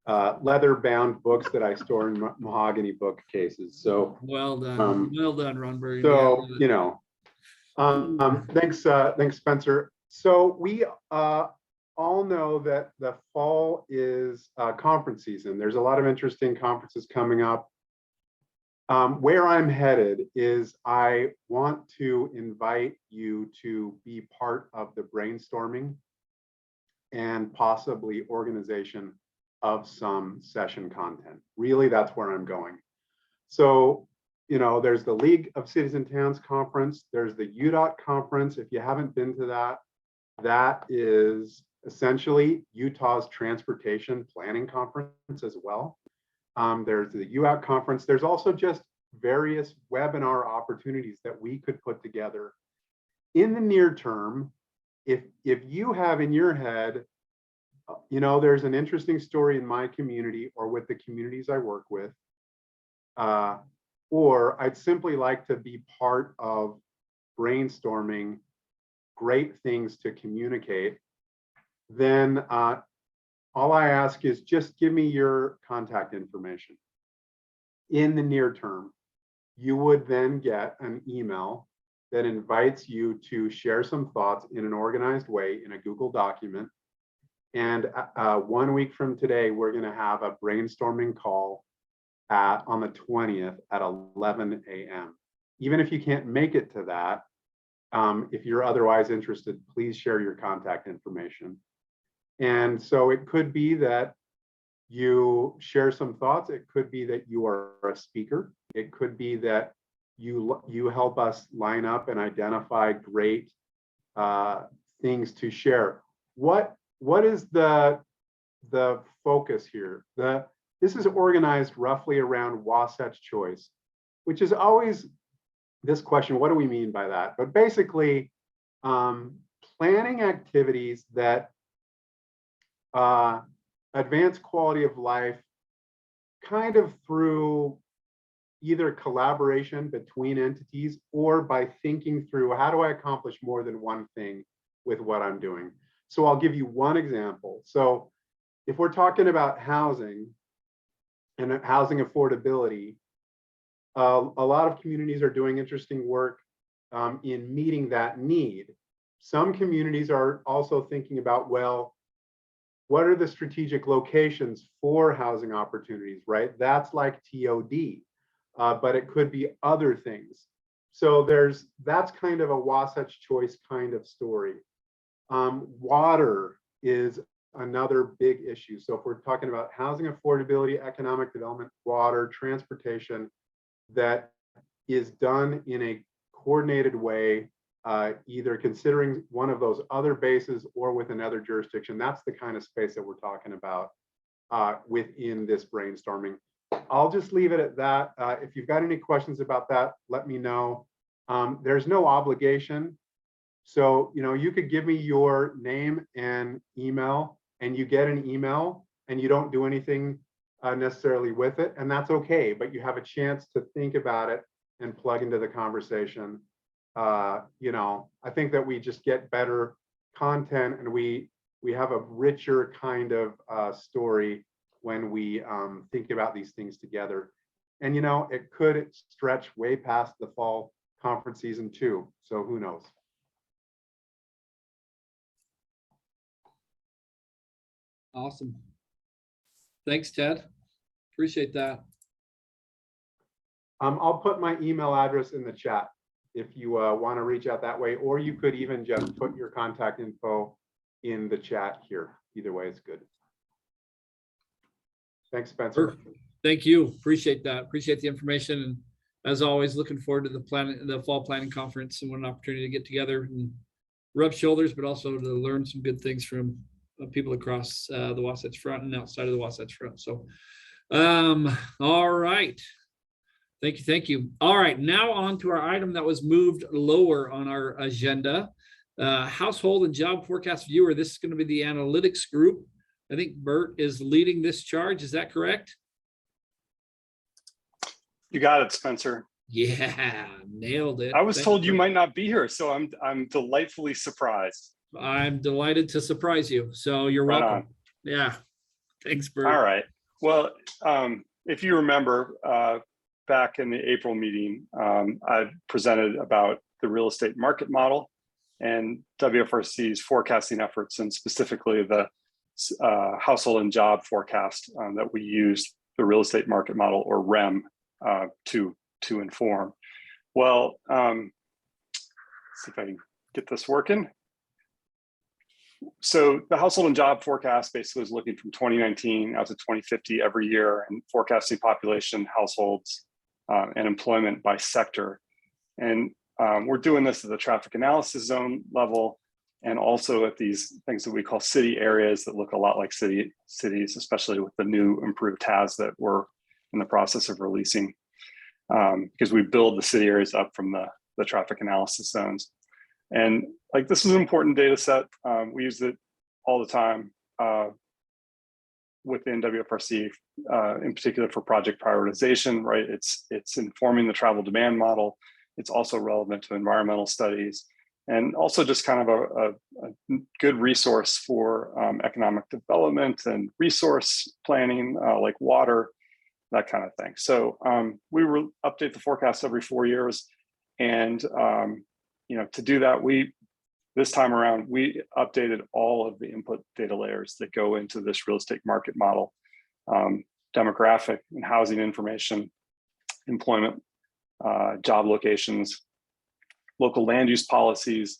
leather-bound books that I store in mahogany bookcases. So
Well done, Ron Bergen.
so
Yeah,
thanks, Spencer. So we all know that the fall is conference season. There's a lot of interesting conferences coming up. Where I'm headed is I want to invite you to be part of the brainstorming and possibly organization of some session content. Really, that's where I'm going. So, there's the League of Cities and Towns Conference. There's the UDOT Conference. If you haven't been to that, that is essentially Utah's transportation planning conference as well. There's the UOUT conference. There's also just various webinar opportunities that we could put together in the near term. If you have in your head, there's an interesting story in my community or with the communities I work with, or I'd simply like to be part of brainstorming great things to communicate, then all I ask is just give me your contact information. In the near term, you would then get an email that invites you to share some thoughts in an organized way in a Google document. And 1 week from today, we're going to have a brainstorming call on the 20th at 11 a.m. Even if you can't make it to that, if you're otherwise interested, please share your contact information. And so it could be that you share some thoughts. It could be that you are a speaker. It could be that you help us line up and identify great things to share. What is the focus here? This is organized roughly around Wasatch choice, which is always this question, what do we mean by that? But basically, planning activities that advance quality of life kind of through either collaboration between entities or by thinking through how do I accomplish more than one thing with what I'm doing. So I'll give you one example. So if we're talking about housing and housing affordability, a lot of communities are doing interesting work in meeting that need. Some communities are also thinking about, well, what are the strategic locations for housing opportunities, right? That's like TOD, but it could be other things. So that's kind of a Wasatch choice kind of story. Water is another big issue. So if we're talking about housing affordability, economic development, water, transportation, that is done in a coordinated way, either considering one of those other bases or with another jurisdiction. That's the kind of space that we're talking about within this brainstorming. I'll just leave it at that. If you've got any questions about that, let me know. There's no obligation. So, you could give me your name and email, and you get an email and you don't do anything necessarily with it, and that's okay, but you have a chance to think about it and plug into the conversation. I think that we just get better content, and we have a richer kind of story when we think about these things together. And it could stretch way past the fall conference season too, so who knows.
Awesome. Thanks, Ted. Appreciate that.
I'll put my email address in the chat if you want to reach out that way, or you could even just put your contact info in the chat here. Either way is good. Thanks, Spencer.
Perfect. Thank you. Appreciate that. Appreciate the information. And as always, looking forward to the fall planning conference, and what an opportunity to get together and rub shoulders, but also to learn some good things from people across the Wasatch Front and outside of the Wasatch Front. So, all right. Thank you. All right, now on to our item that was moved lower on our agenda. Household and job forecast viewer. This is going to be the analytics group. I think Bert is leading this charge. Is that correct?
You got it, Spencer.
Yeah, nailed it.
I was
Thanks,
told you
Bert.
might not be here, so I'm delightfully surprised.
I'm delighted to surprise you. So you're
Right
welcome.
on.
Yeah. Thanks, Bert.
All right. Well, if you remember, back in the April meeting, I presented about the real estate market model and WFRC's forecasting efforts, and specifically the household and job forecast that we use the real estate market model, or REM, to inform. Well, let's see if I can get this working. So the household and job forecast basically is looking from 2019 out to 2050 every year, and forecasting population, households, and employment by sector. And we're doing this at the traffic analysis zone level, and also at these things that we call city areas that look a lot like cities, especially with the new improved TAS that we're in the process of releasing, because we build the city areas up from the traffic analysis zones. And like, this is an important data set. We use it all the time within WFRC, in particular for project prioritization, right? It's informing the travel demand model. It's also relevant to environmental studies, and also just kind of a good resource for economic development and resource planning, like water, that kind of thing. So we will update the forecast every 4 years. And to do that, this time around, we updated all of the input data layers that go into this real estate market model, demographic and housing information, employment, job locations, local land use policies,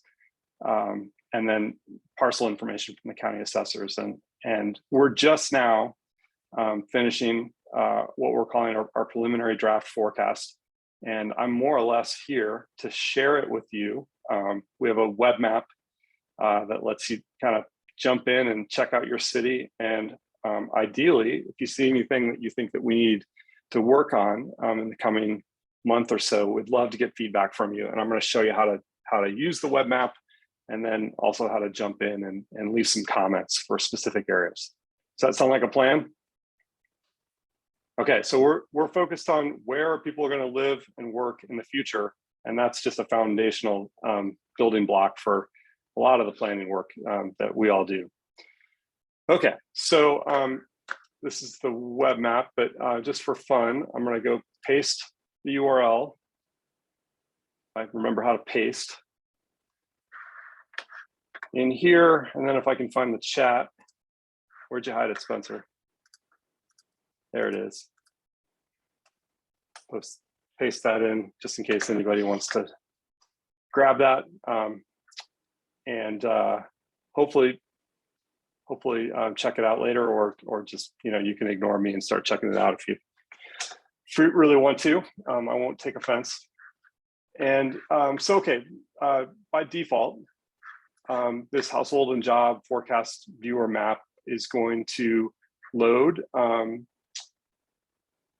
and then parcel information from the county assessors. And we're just now finishing what we're calling our preliminary draft forecast. And I'm more or less here to share it with you. We have a web map that lets you kind of jump in and check out your city. And ideally, if you see anything that you think that we need to work on in the coming month or so, we'd love to get feedback from you. And I'm going to show you how to use the web map, and then also how to jump in and leave some comments for specific areas. Does that sound like a plan? Okay, so we're focused on where people are going to live and work in the future, and that's just a foundational building block for a lot of the planning work that we all do. Okay, so this is the web map, but just for fun, I'm going to go paste the URL. I remember how to paste in here, and then if I can find the chat. Where'd you hide it, Spencer? There it is. Paste that in just in case anybody wants to grab that, and hopefully check it out later, or just you can ignore me and start checking it out if you really want to. I won't take offense. And so okay, by default, this household and job forecast viewer map is going to load, and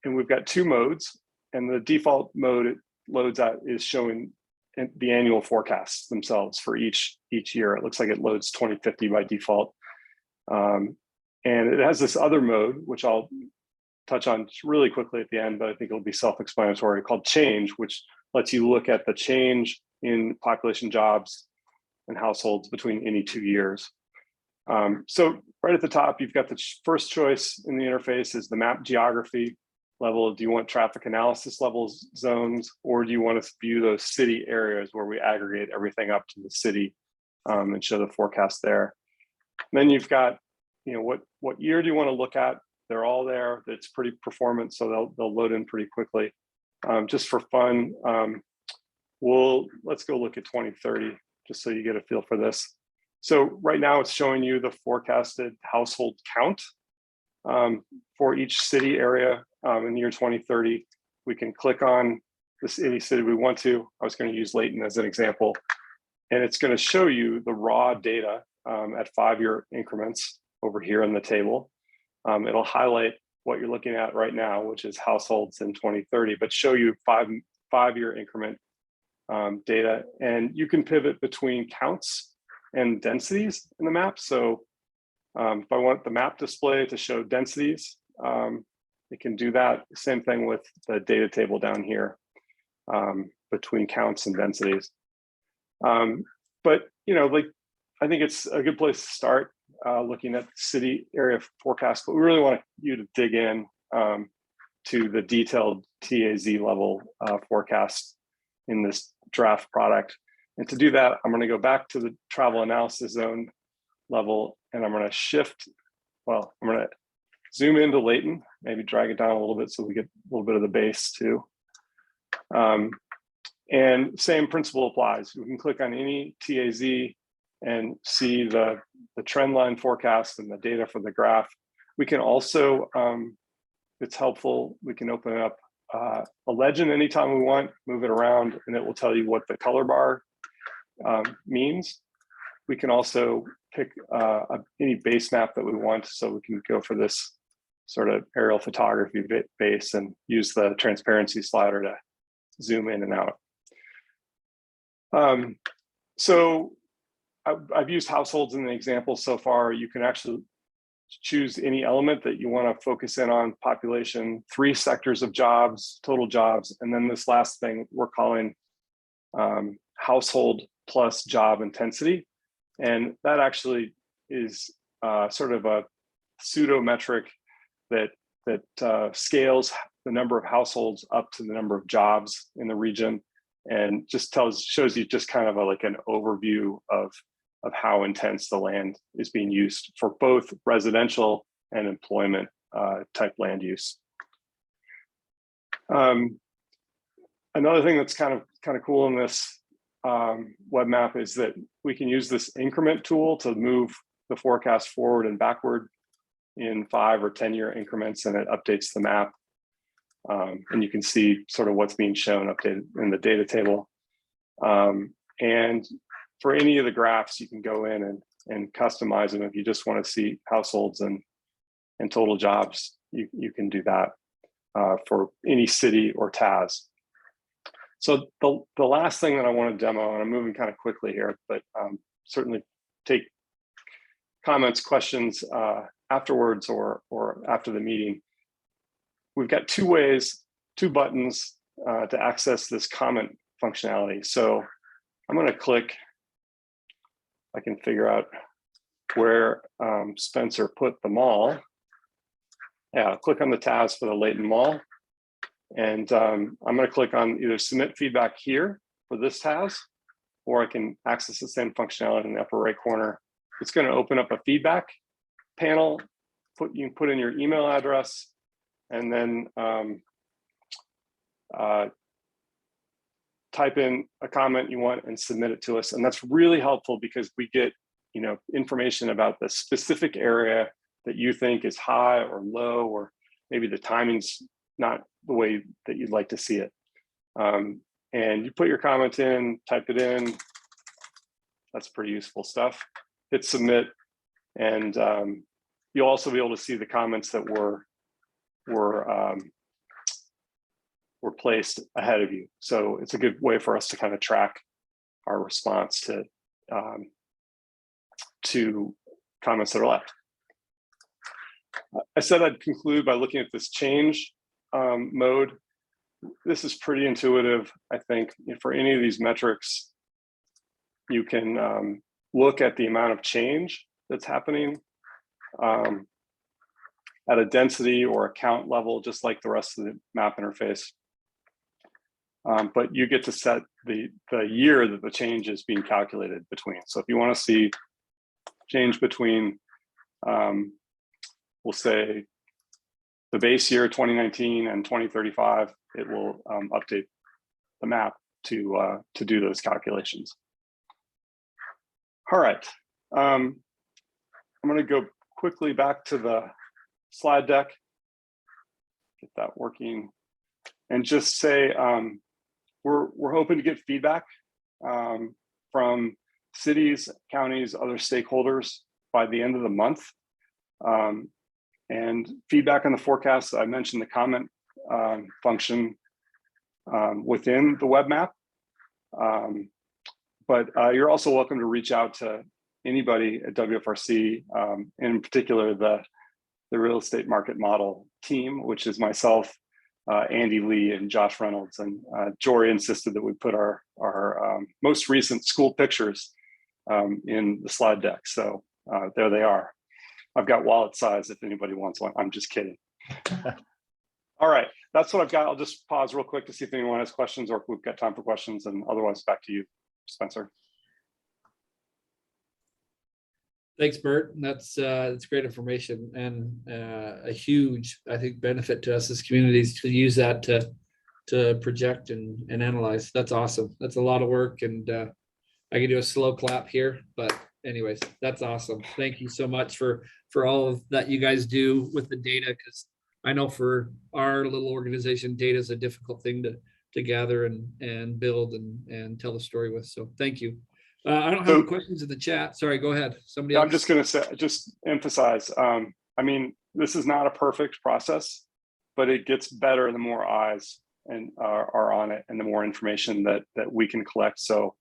we've got two modes, and the default mode it loads at is showing the annual forecasts themselves for each year. It looks like it loads 2050 by default, and it has this other mode, which I'll touch on really quickly at the end, but I think it'll be self-explanatory, called change, which lets you look at the change in population, jobs, and households between any 2 years. So right at the top, you've got the first choice in the interface is the map geography level. Do you want traffic analysis levels zones, or do you want to view those city areas where we aggregate everything up to the city and show the forecast there? And then you've got, what year do you want to look at? They're all there. It's pretty performant, so they'll load in pretty quickly. Just for fun, let's go look at 2030, just so you get a feel for this. So right now it's showing you the forecasted household count for each city area in the year 2030. We can click on any city we want to. I was going to use Layton as an example, and it's going to show you the raw data at 5-year increments over here in the table. It'll highlight what you're looking at right now, which is households in 2030, but show you five-year increment data, and you can pivot between counts and densities in the map. So if I want the map display to show densities, it can do that. Same thing with the data table down here between counts and densities. But I think it's a good place to start looking at city area forecast, but we really want you to dig in to the detailed TAZ level forecast in this draft product. And to do that, I'm going to go back to the travel analysis zone level, and I'm going to I'm going to zoom into Layton, maybe drag it down a little bit so we get a little bit of the base too. And same principle applies. We can click on any TAZ and see the trend line forecast and the data for the graph. We can also, it's helpful, we can open up a legend anytime we want, move it around, and it will tell you what the color bar means. We can also pick any base map that we want, so we can go for this sort of aerial photography base and use the transparency slider to zoom in and out. So I've used households in the example so far. You can actually choose any element that you want to focus in on: population, 3 sectors of jobs, total jobs, and then this last thing we're calling household plus job intensity. And that actually is sort of a pseudo metric that scales the number of households up to the number of jobs in the region. and just shows you just kind of like an overview of how intense the land is being used for both residential and employment type land use. Another thing that's kind of cool in this web map is that we can use this increment tool to move the forecast forward and backward in 5 or 10 year increments, and it updates the map. And you can see sort of what's being shown updated in the data table. And for any of the graphs, you can go in and customize them. If you just want to see households and total jobs, you can do that for any city or TAS. So the last thing that I want to demo, and I'm moving kind of quickly here, but certainly take comments, questions afterwards or after the meeting. We've got 2 buttons to access this comment functionality. So I'm going to click. I can figure out where Spencer put the mall. Yeah, I'll click on the tabs for the Layton Mall. And I'm going to click on either submit feedback here for this tab, or I can access the same functionality in the upper right corner. It's going to open up a feedback panel. You can put in your email address, and then type in a comment you want and submit it to us. And that's really helpful because we get, information about the specific area that you think is high or low, or maybe the timing's not the way that you'd like to see it. And you put your comment in, type it in. That's pretty useful stuff. Hit submit, and you'll also be able to see the comments that were placed ahead of you. So it's a good way for us to kind of track our response to comments that are left. I said I'd conclude by looking at this change mode. This is pretty intuitive. I think for any of these metrics, you can look at the amount of change that's happening at a density or account level, just like the rest of the map interface. But you get to set the year that the change is being calculated between. So if you want to see change between, we'll say, the base year 2019 and 2035, it will update the map to do those calculations. All right, I'm going to go quickly back to the slide deck, get that working, and just say we're hoping to get feedback from cities, counties, other stakeholders by the end of the month. And feedback on the forecast. I mentioned the comment function within the web map. But you're also welcome to reach out to anybody at WFRC, in particular the real estate market model team, which is myself, Andy Lee, and Josh Reynolds. And Jory insisted that we put our most recent school pictures in the slide deck. So there they are. I've got wallet size if anybody wants one. I'm just kidding. All right, that's what I've got. I'll just pause real quick to see if anyone has questions or if we've got time for questions, and otherwise back to you, Spencer.
Thanks, Bert. That's great information, and a huge, I think, benefit to us as communities to use that to project and analyze. That's awesome. That's a lot of work, and I can do a slow clap here, but anyways, that's awesome. Thank you so much for all of that you guys do with the data, because I know for our little organization, data is a difficult thing to gather and build and tell the story with. So thank you. I don't have any questions in the chat. Sorry, go ahead. Somebody else.
I'm just going to say, just emphasize, I mean, this is not a perfect process, but it gets better the more eyes and are on it and the more information that we can collect. So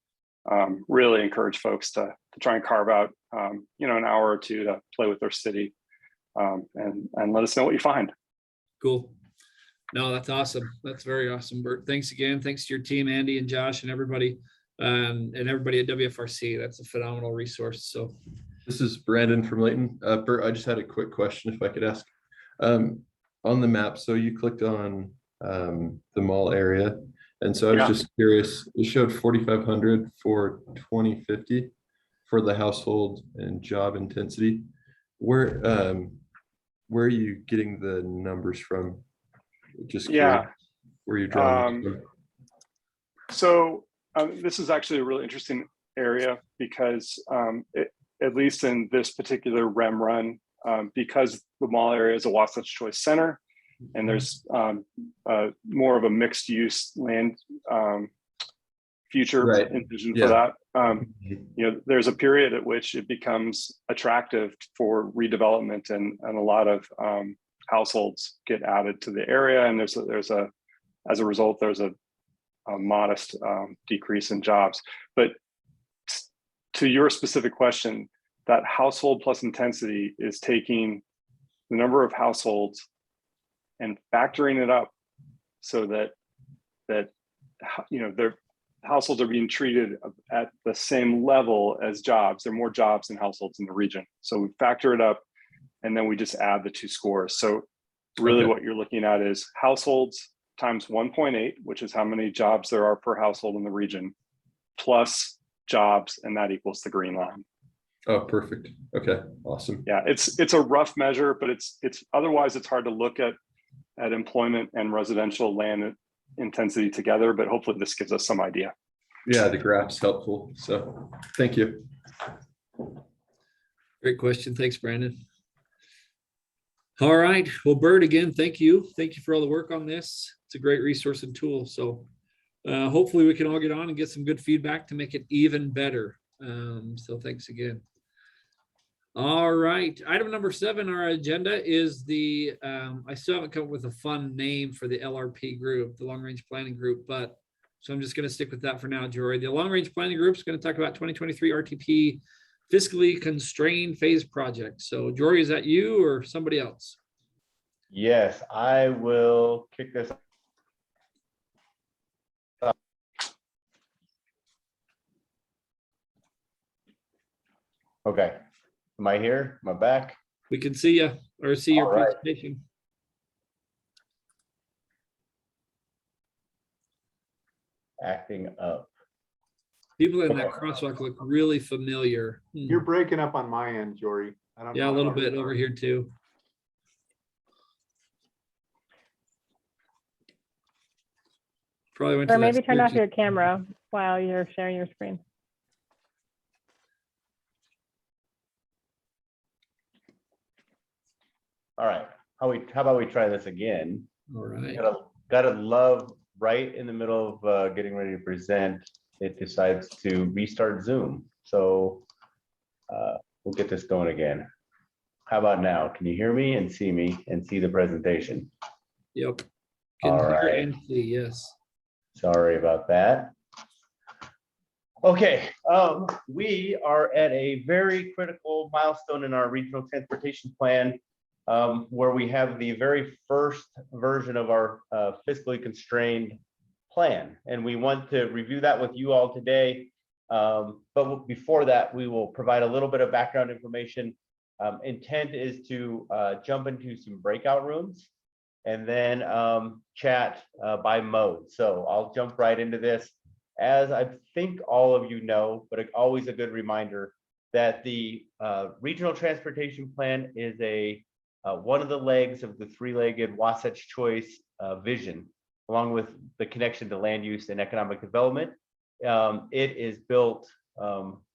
really encourage folks to try and carve out, an hour or two to play with their city and let us know what you find.
Cool. No, that's awesome. That's very awesome, Bert. Thanks again. Thanks to your team, Andy and Josh and everybody. And everybody at WFRC. That's a phenomenal resource. So
this is Brandon from Layton. Bert, I just had a quick question if I could ask. On the map, so you clicked on the mall area, And so I was
Yeah.
just curious, it showed 4,500 for 2050 for the household and job intensity. Where are you getting the numbers from? Just curious,
Yeah.
where you're drawing this from?
So this is actually a really interesting area because at least in this particular REM run, because the mall area is a Wasatch Choice Center, and there's more of a mixed use land future
Right.
envisioned
Yeah.
for that. There's a period at which it becomes attractive for redevelopment, and a lot of households get added to the area, and as a result, there's a modest decrease in jobs. But to your specific question, that household plus intensity is taking the number of households and factoring it up so that their households are being treated at the same level as jobs. There are more jobs than households in the region. So we factor it up and then we just add the two scores. So really what you're looking at is households times 1.8, which is how many jobs there are per household in the region, plus jobs, and that equals the green line.
Oh, perfect. Okay, awesome.
Yeah, it's a rough measure, but it's otherwise it's hard to look at employment and residential land intensity together, but hopefully this gives us some idea.
Yeah, the graph's helpful. So thank you.
Great question. Thanks, Brandon. All right. Well, Bert, again, thank you. Thank you for all the work on this. It's a great resource and tool. So hopefully we can all get on and get some good feedback to make it even better. So thanks again. All right. Item number 7 on our agenda is the, I still haven't come up with a fun name for the LRP group, the Long Range Planning Group, but so I'm just going to stick with that for now, Jory. The Long Range Planning Group is going to talk about 2023 RTP fiscally constrained phase project. So Jory, is that you or somebody else?
Yes, I will kick this up. Okay, am I here? Am I back?
We can see you or see your
All right.
presentation.
Acting up.
People in that crosswalk look really familiar.
You're breaking up on my end, Jory. I don't know.
Yeah, a little bit over here too. Probably went
Or
to that
maybe turn off
spiritual-
your camera while you're sharing your screen.
All right, how about we try this again?
All right.
Gotta love right in the middle of getting ready to present, it decides to restart Zoom. So we'll get this going again. How about now? Can you hear me and see the presentation?
Yep.
All
Can hear
right.
and see, yes.
Sorry about that. Okay, we are at a very critical milestone in our regional transportation plan, where we have the very first version of our fiscally constrained plan. And we want to review that with you all today. But before that, we will provide a little bit of background information. Intent is to jump into some breakout rooms and then chat by mode. So I'll jump right into this. As I think all of you know, but always a good reminder that the regional transportation plan is one of the legs of the three-legged Wasatch Choice vision, along with the connection to land use and economic development. It is built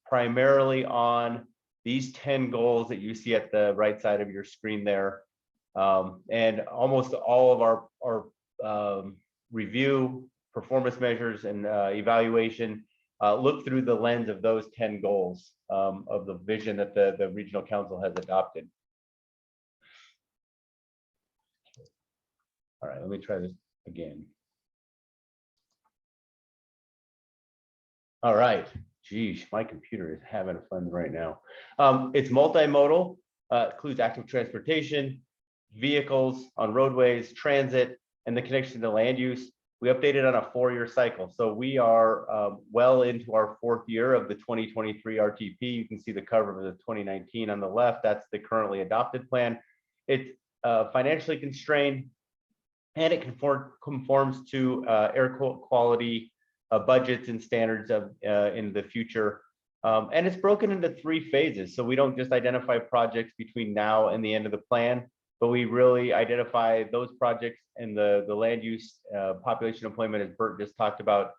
primarily on these 10 goals that you see at the right side of your screen there. And almost all of our review, performance measures, and evaluation look through the lens of those 10 goals of the vision that the Regional Council has adopted. All right, let me try this again. All right, geez, my computer is having fun right now. It's multimodal, includes active transportation, vehicles on roadways, transit, and the connection to land use. We updated on a 4-year cycle. So we are well into our 4th year of the 2023 RTP. You can see the cover of the 2019 on the left. That's the currently adopted plan. It's financially constrained. and it conforms to air quality budgets and standards of in the future. And it's broken into 3 phases. So we don't just identify projects between now and the end of the plan, but we really identify those projects and the land use, population employment, as Bert just talked about,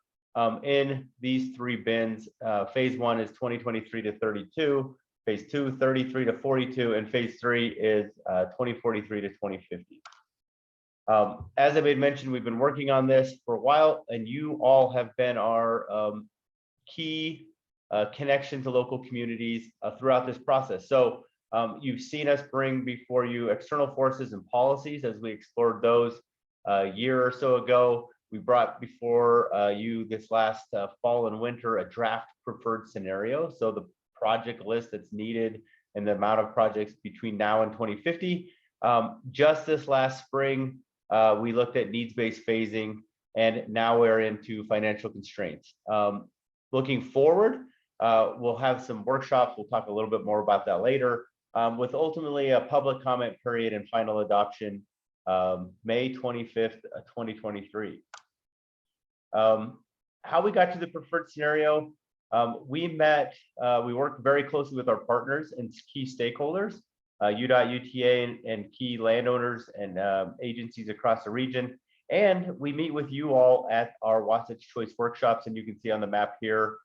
in these 3 bins. Phase 1 is 2023 to 32, phase 2, 33 to 42, and phase 3 is 2043 to 2050. As I made mention, we've been working on this for a while, and you all have been our key connection to local communities throughout this process. So you've seen us bring before you external forces and policies as we explored those a year or so ago. We brought before you this last fall and winter a draft preferred scenario. So the project list that's needed and the amount of projects between now and 2050. Just this last spring, we looked at needs-based phasing, and now we're into financial constraints. Looking forward, we'll have some workshops. We'll talk a little bit more about that later, with ultimately a public comment period and final adoption May 25th, 2023. How we got to the preferred scenario, we worked very closely with our partners and key stakeholders, UDOT, UTA, and key landowners and agencies across the region. And we meet with you all at our Wasatch Choice workshops, and you can see on the map here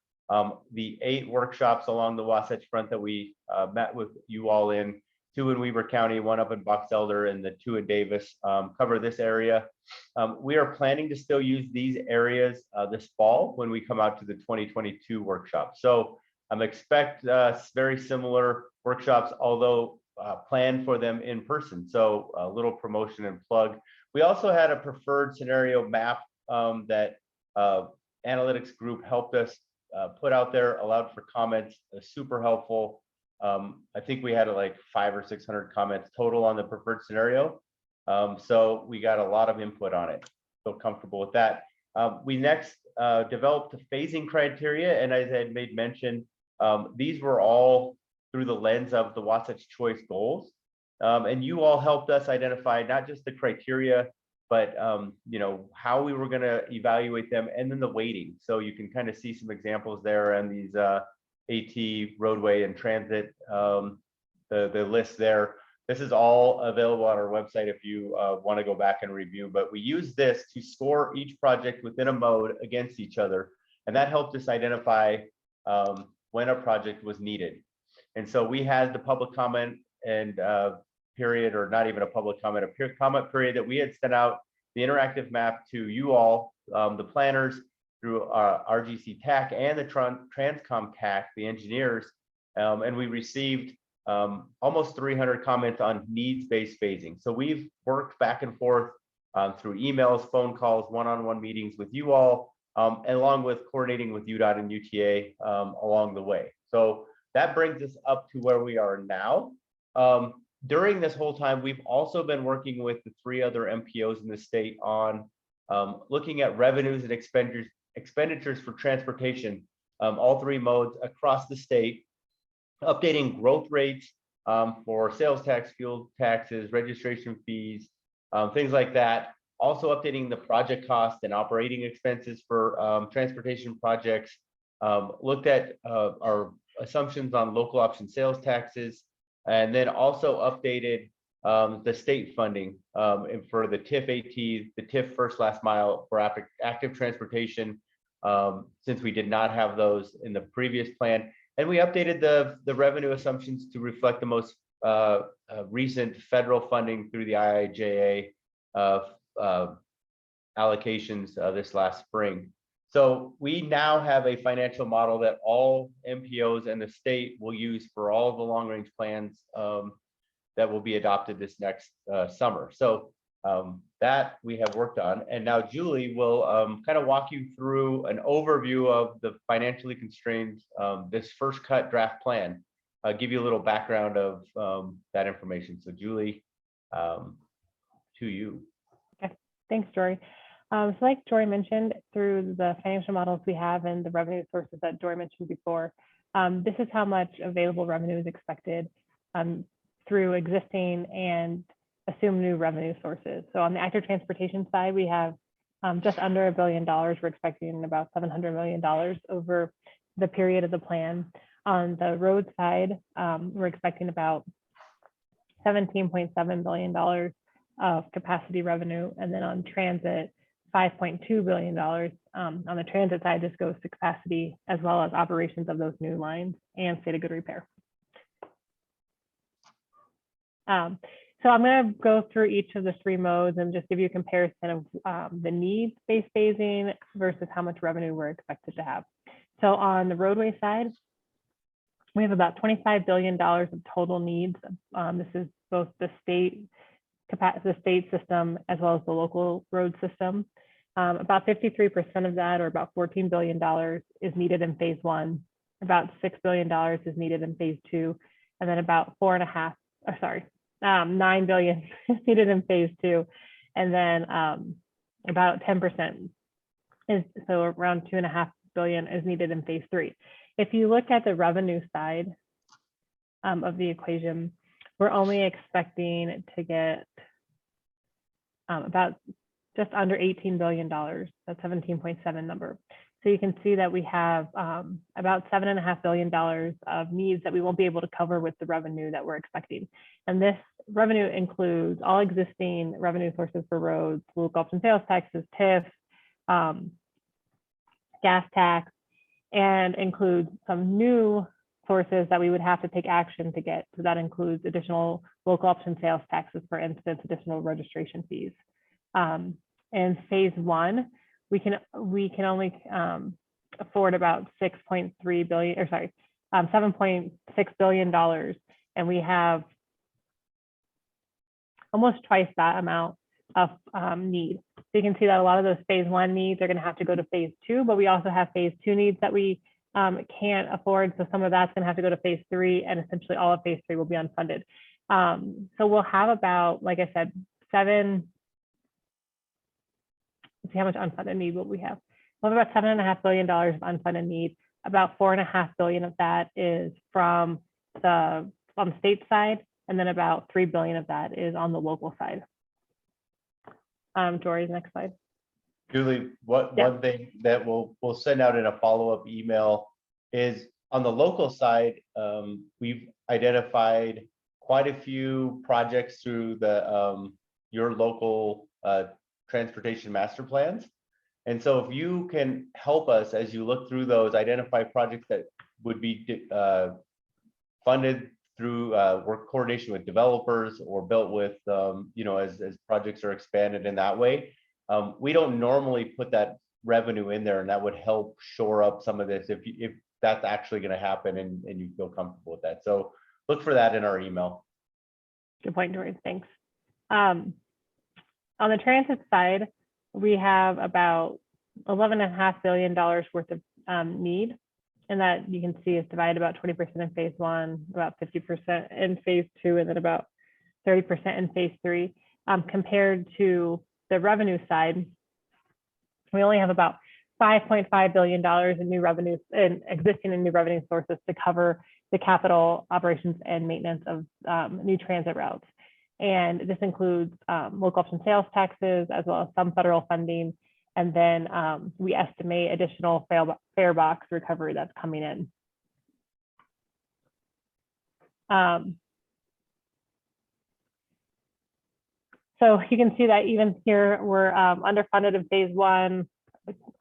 the 8 workshops along the Wasatch Front that we met with you all in. 2 in Weber County, 1 up in Box Elder, and the 2 in Davis cover this area. We are planning to still use these areas this fall when we come out to the 2022 workshop. So expect very similar workshops, although plan for them in person. So a little promotion and plug. We also had a preferred scenario map that analytics group helped us put out there, allowed for comments, super helpful. I think we had like 500 or 600 comments total on the preferred scenario. So we got a lot of input on it. Feel comfortable with that. We next developed phasing criteria, and as I had made mention, these were all through the lens of the Wasatch Choice goals. And you all helped us identify not just the criteria, but how we were going to evaluate them, and then the weighting. So you can kind of see some examples there and these AT, roadway, and transit, the list there. This is all available on our website if you want to go back and review, but we use this to score each project within a mode against each other. And that helped us identify when a project was needed. And so we had the public comment and period, or not even a public comment, a comment period that we had sent out the interactive map to you all, the planners, through RGC TAC and the Transcom TAC, the engineers, and we received almost 300 comments on needs-based phasing. So we've worked back and forth through emails, phone calls, one-on-one meetings with you all, along with coordinating with UDOT and UTA along the way. So that brings us up to where we are now. During this whole time, we've also been working with the 3 other MPOs in the state on looking at revenues and expenditures for transportation, all 3 modes across the state, updating growth rates for sales tax, fuel taxes, registration fees, things like that. Also updating the project cost and operating expenses for transportation projects. Looked at our assumptions on local option sales taxes, and then also updated the state funding for the TIF AT, the TIF first last mile for active transportation, since we did not have those in the previous plan. And we updated the revenue assumptions to reflect the most recent federal funding through the IIJA allocations this last spring. So we now have a financial model that all MPOs and the state will use for all of the long range plans that will be adopted this next summer. So that we have worked on. And now Julie will kind of walk you through an overview of the financially constrained, this first cut draft plan, give you a little background of that information. So Julie, to you.
Okay, thanks, Jory. So like Jory mentioned, through the financial models we have and the revenue sources that Jory mentioned before, this is how much available revenue is expected through existing and assume new revenue sources. So on the active transportation side, we have just under $1 billion. We're expecting about $700 million over the period of the plan. On the road side, we're expecting about $17.7 billion of capacity revenue. And then on transit, $5.2 billion. On the transit side, this goes to capacity as well as operations of those new lines and state of good repair. So I'm going to go through each of the three modes and just give you a comparison of the needs-based phasing versus how much revenue we're expected to have. So on the roadway side, we have about $25 billion of total needs. This is both the state system as well as the local road system. About 53% of that, or about $14 billion, is needed in phase one. About $6 billion is needed in phase two, and then about $9 billion is needed in phase two, and then about 10% is, so around $2.5 billion is needed in phase three. If you look at the revenue side of the equation, we're only expecting to get about just under $18 billion, that's 17.7 number. So you can see that we have about $7.5 billion of needs that we won't be able to cover with the revenue that we're expecting. And this revenue includes all existing revenue sources for roads, local option sales taxes, TIF, gas tax, and includes some new sources that we would have to take action to get. So that includes additional local option sales taxes, for instance, additional registration fees. In phase one, we can only afford about $7.6 billion, and we have almost twice that amount of need. So you can see that a lot of those phase one needs are going to have to go to phase two, but we also have phase two needs that we can't afford. So some of that's going to have to go to phase three, and essentially all of phase three will be unfunded. So we'll have about, like I said, let's see how much unfunded need will we have. We'll have about $7.5 billion of unfunded need. About $4.5 billion of that is on the state side, and then about $3 billion of that is on the local side. Jory's next slide.
Julie, one thing that we'll send out in a follow-up email is on the local side, we've identified quite a few projects through the your local transportation master plans. And so if you can help us as you look through those, identify projects that would be funded through work coordination with developers or built with, as projects are expanded in that way. We don't normally put that revenue in there, and that would help shore up some of this if that's actually going to happen and you feel comfortable with that. So look for that in our email.
Good point, Dory. Thanks. On the transit side, we have about $11.5 billion worth of need, and that you can see is divided about 20% in phase one, about 50% in phase two, and then about 30% in phase three. Compared to the revenue side, we only have about $5.5 billion in new revenues and existing and new revenue sources to cover the capital operations and maintenance of new transit routes. And this includes local option sales taxes, as well as some federal funding. And then we estimate additional fare box recovery that's coming in. So you can see that even here, we're underfunded in phase one,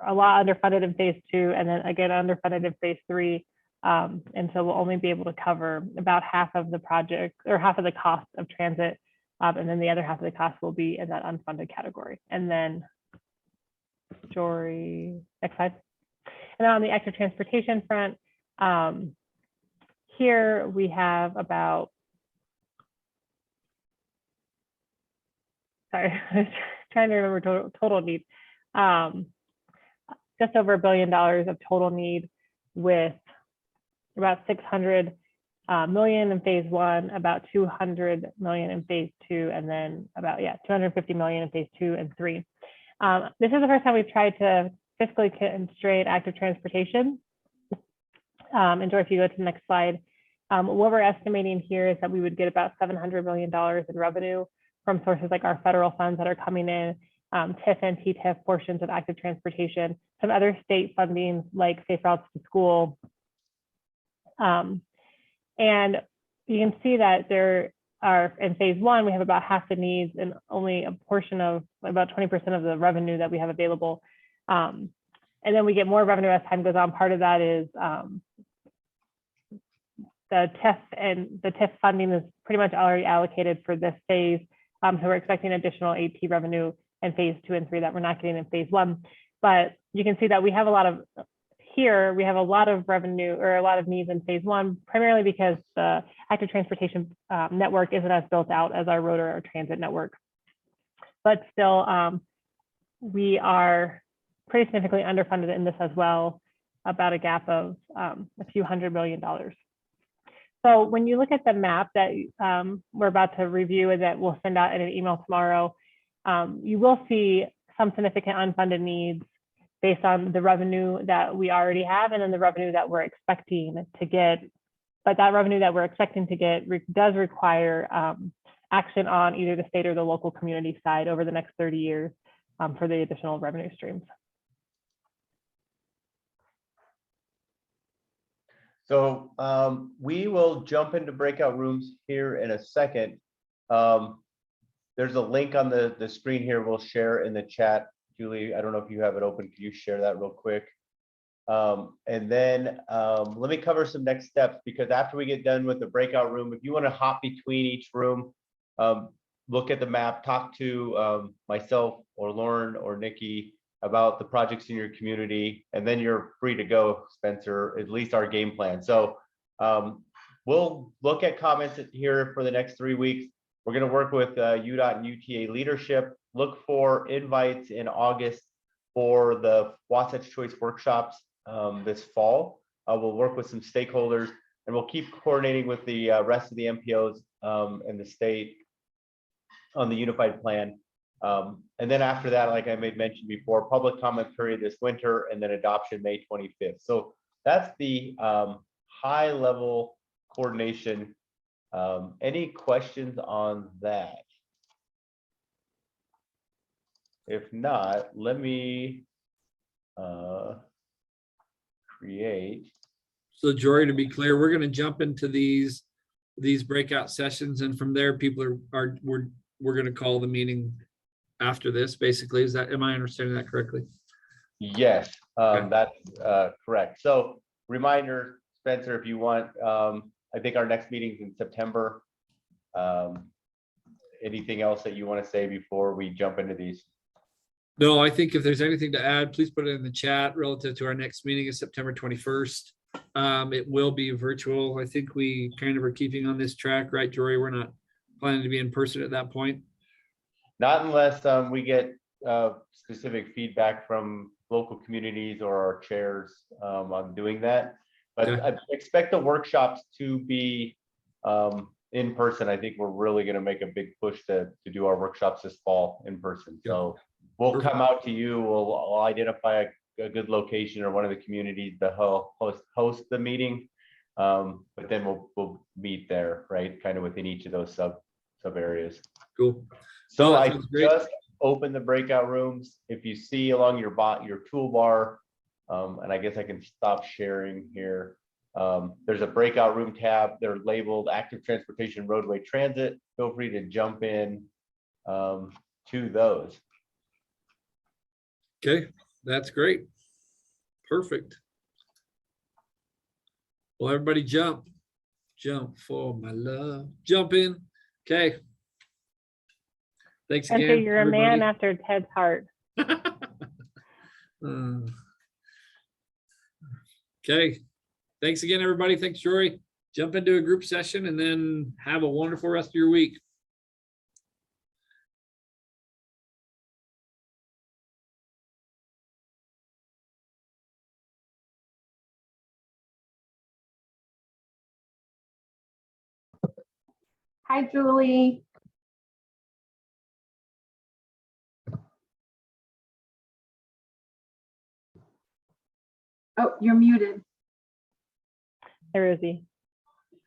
a lot underfunded in phase two, and then again, underfunded in phase three. And so we'll only be able to cover about half of the project or half of the cost of transit. And then the other half of the cost will be in that unfunded category. And then, Jory, next slide. And then on the active transportation front, here we have about, sorry, I was trying to remember total need. Just over $1 billion of total need, with about $600 million in phase one, about $200 million in phase two, and then about $250 million in phase two and three. This is the first time we've tried to fiscally constrain active transportation. And Joy, if you go to the next slide, what we're estimating here is that we would get about $700 million in revenue from sources like our federal funds that are coming in, TIF and TTIF portions of active transportation, some other state funding like Safe Routes to School. And you can see that there are, in phase one, we have about half the needs and only a portion of about 20% of the revenue that we have available. And then we get more revenue as time goes on. Part of that is the TIF, and the TIF funding is pretty much already allocated for this phase. So we're expecting additional AT revenue in phase 2 and 3 that we're not getting in phase 1. But you can see that we have a lot of, here we have a lot of revenue or a lot of needs in phase 1, primarily because the active transportation network isn't as built out as our road or transit network. But still, we are pretty significantly underfunded in this as well, about a gap of a few $100 million. So when you look at the map that we're about to review and that we'll send out in an email tomorrow, you will see some significant unfunded needs based on the revenue that we already have and then the revenue that we're expecting to get. But that revenue that we're expecting to get does require action on either the state or the local community side over the next 30 years for the additional revenue streams.
So we will jump into breakout rooms here in a second. There's a link on the screen here we'll share in the chat. Julie, I don't know if you have it open. Can you share that real quick? And then let me cover some next steps, because after we get done with the breakout room, if you want to hop between each room, look at the map, talk to myself or Lauren or Nikki about the projects in your community, and then you're free to go, Spencer, at least our game plan. So we'll look at comments here for the next 3 weeks. We're going to work with UDOT and UTA leadership, look for invites in August for the Wasatch Choice workshops this fall. We'll work with some stakeholders, and we'll keep coordinating with the rest of the MPOs and the state on the unified plan. And then after that, like I made mention before, public comment period this winter, and then adoption May 25th. So that's the high level coordination. Any questions on that? If not, let me create.
So Jory, to be clear, we're going to jump into these breakout sessions, and from there, people we're going to call the meeting after this, basically. Is that, am I understanding that correctly?
Yes,
Okay.
that's correct. So reminder, Spencer, if you want, I think our next meeting is in September. Anything else that you want to say before we jump into these?
No, I think if there's anything to add, please put it in the chat relative to our next meeting is September 21st. It will be virtual. I think we kind of are keeping on this track, right, Jory? We're not planning to be in person at that point.
Not unless we get specific feedback from local communities or our chairs on doing that. But
Okay.
I expect the workshops to be in person. I think we're really going to make a big push to do our workshops this fall in person. So we'll
Perfect.
come out to you. We'll identify a good location or one of the communities to host the meeting. But then we'll meet there, right? Kind of within each of those sub areas.
Cool.
So
No, that
I
sounds great.
just opened the breakout rooms. If you see along your toolbar, and I guess I can stop sharing here. There's a breakout room tab. They're labeled active transportation, roadway transit. Feel free to jump in to those.
Okay, that's great. Perfect. Well, everybody jump for my love. Jump in. Okay. Thanks
And
again.
so you're a man after Ted's heart.
Okay. Thanks again, everybody. Thanks, Jory. Jump into a group session and then have a wonderful rest of your week.
Hi, Julie. Oh, you're muted.
Hey, Rosie.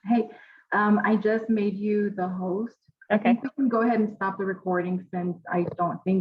Hey, I just made you the host I
Okay.
think we can go ahead and stop the recording since I don't think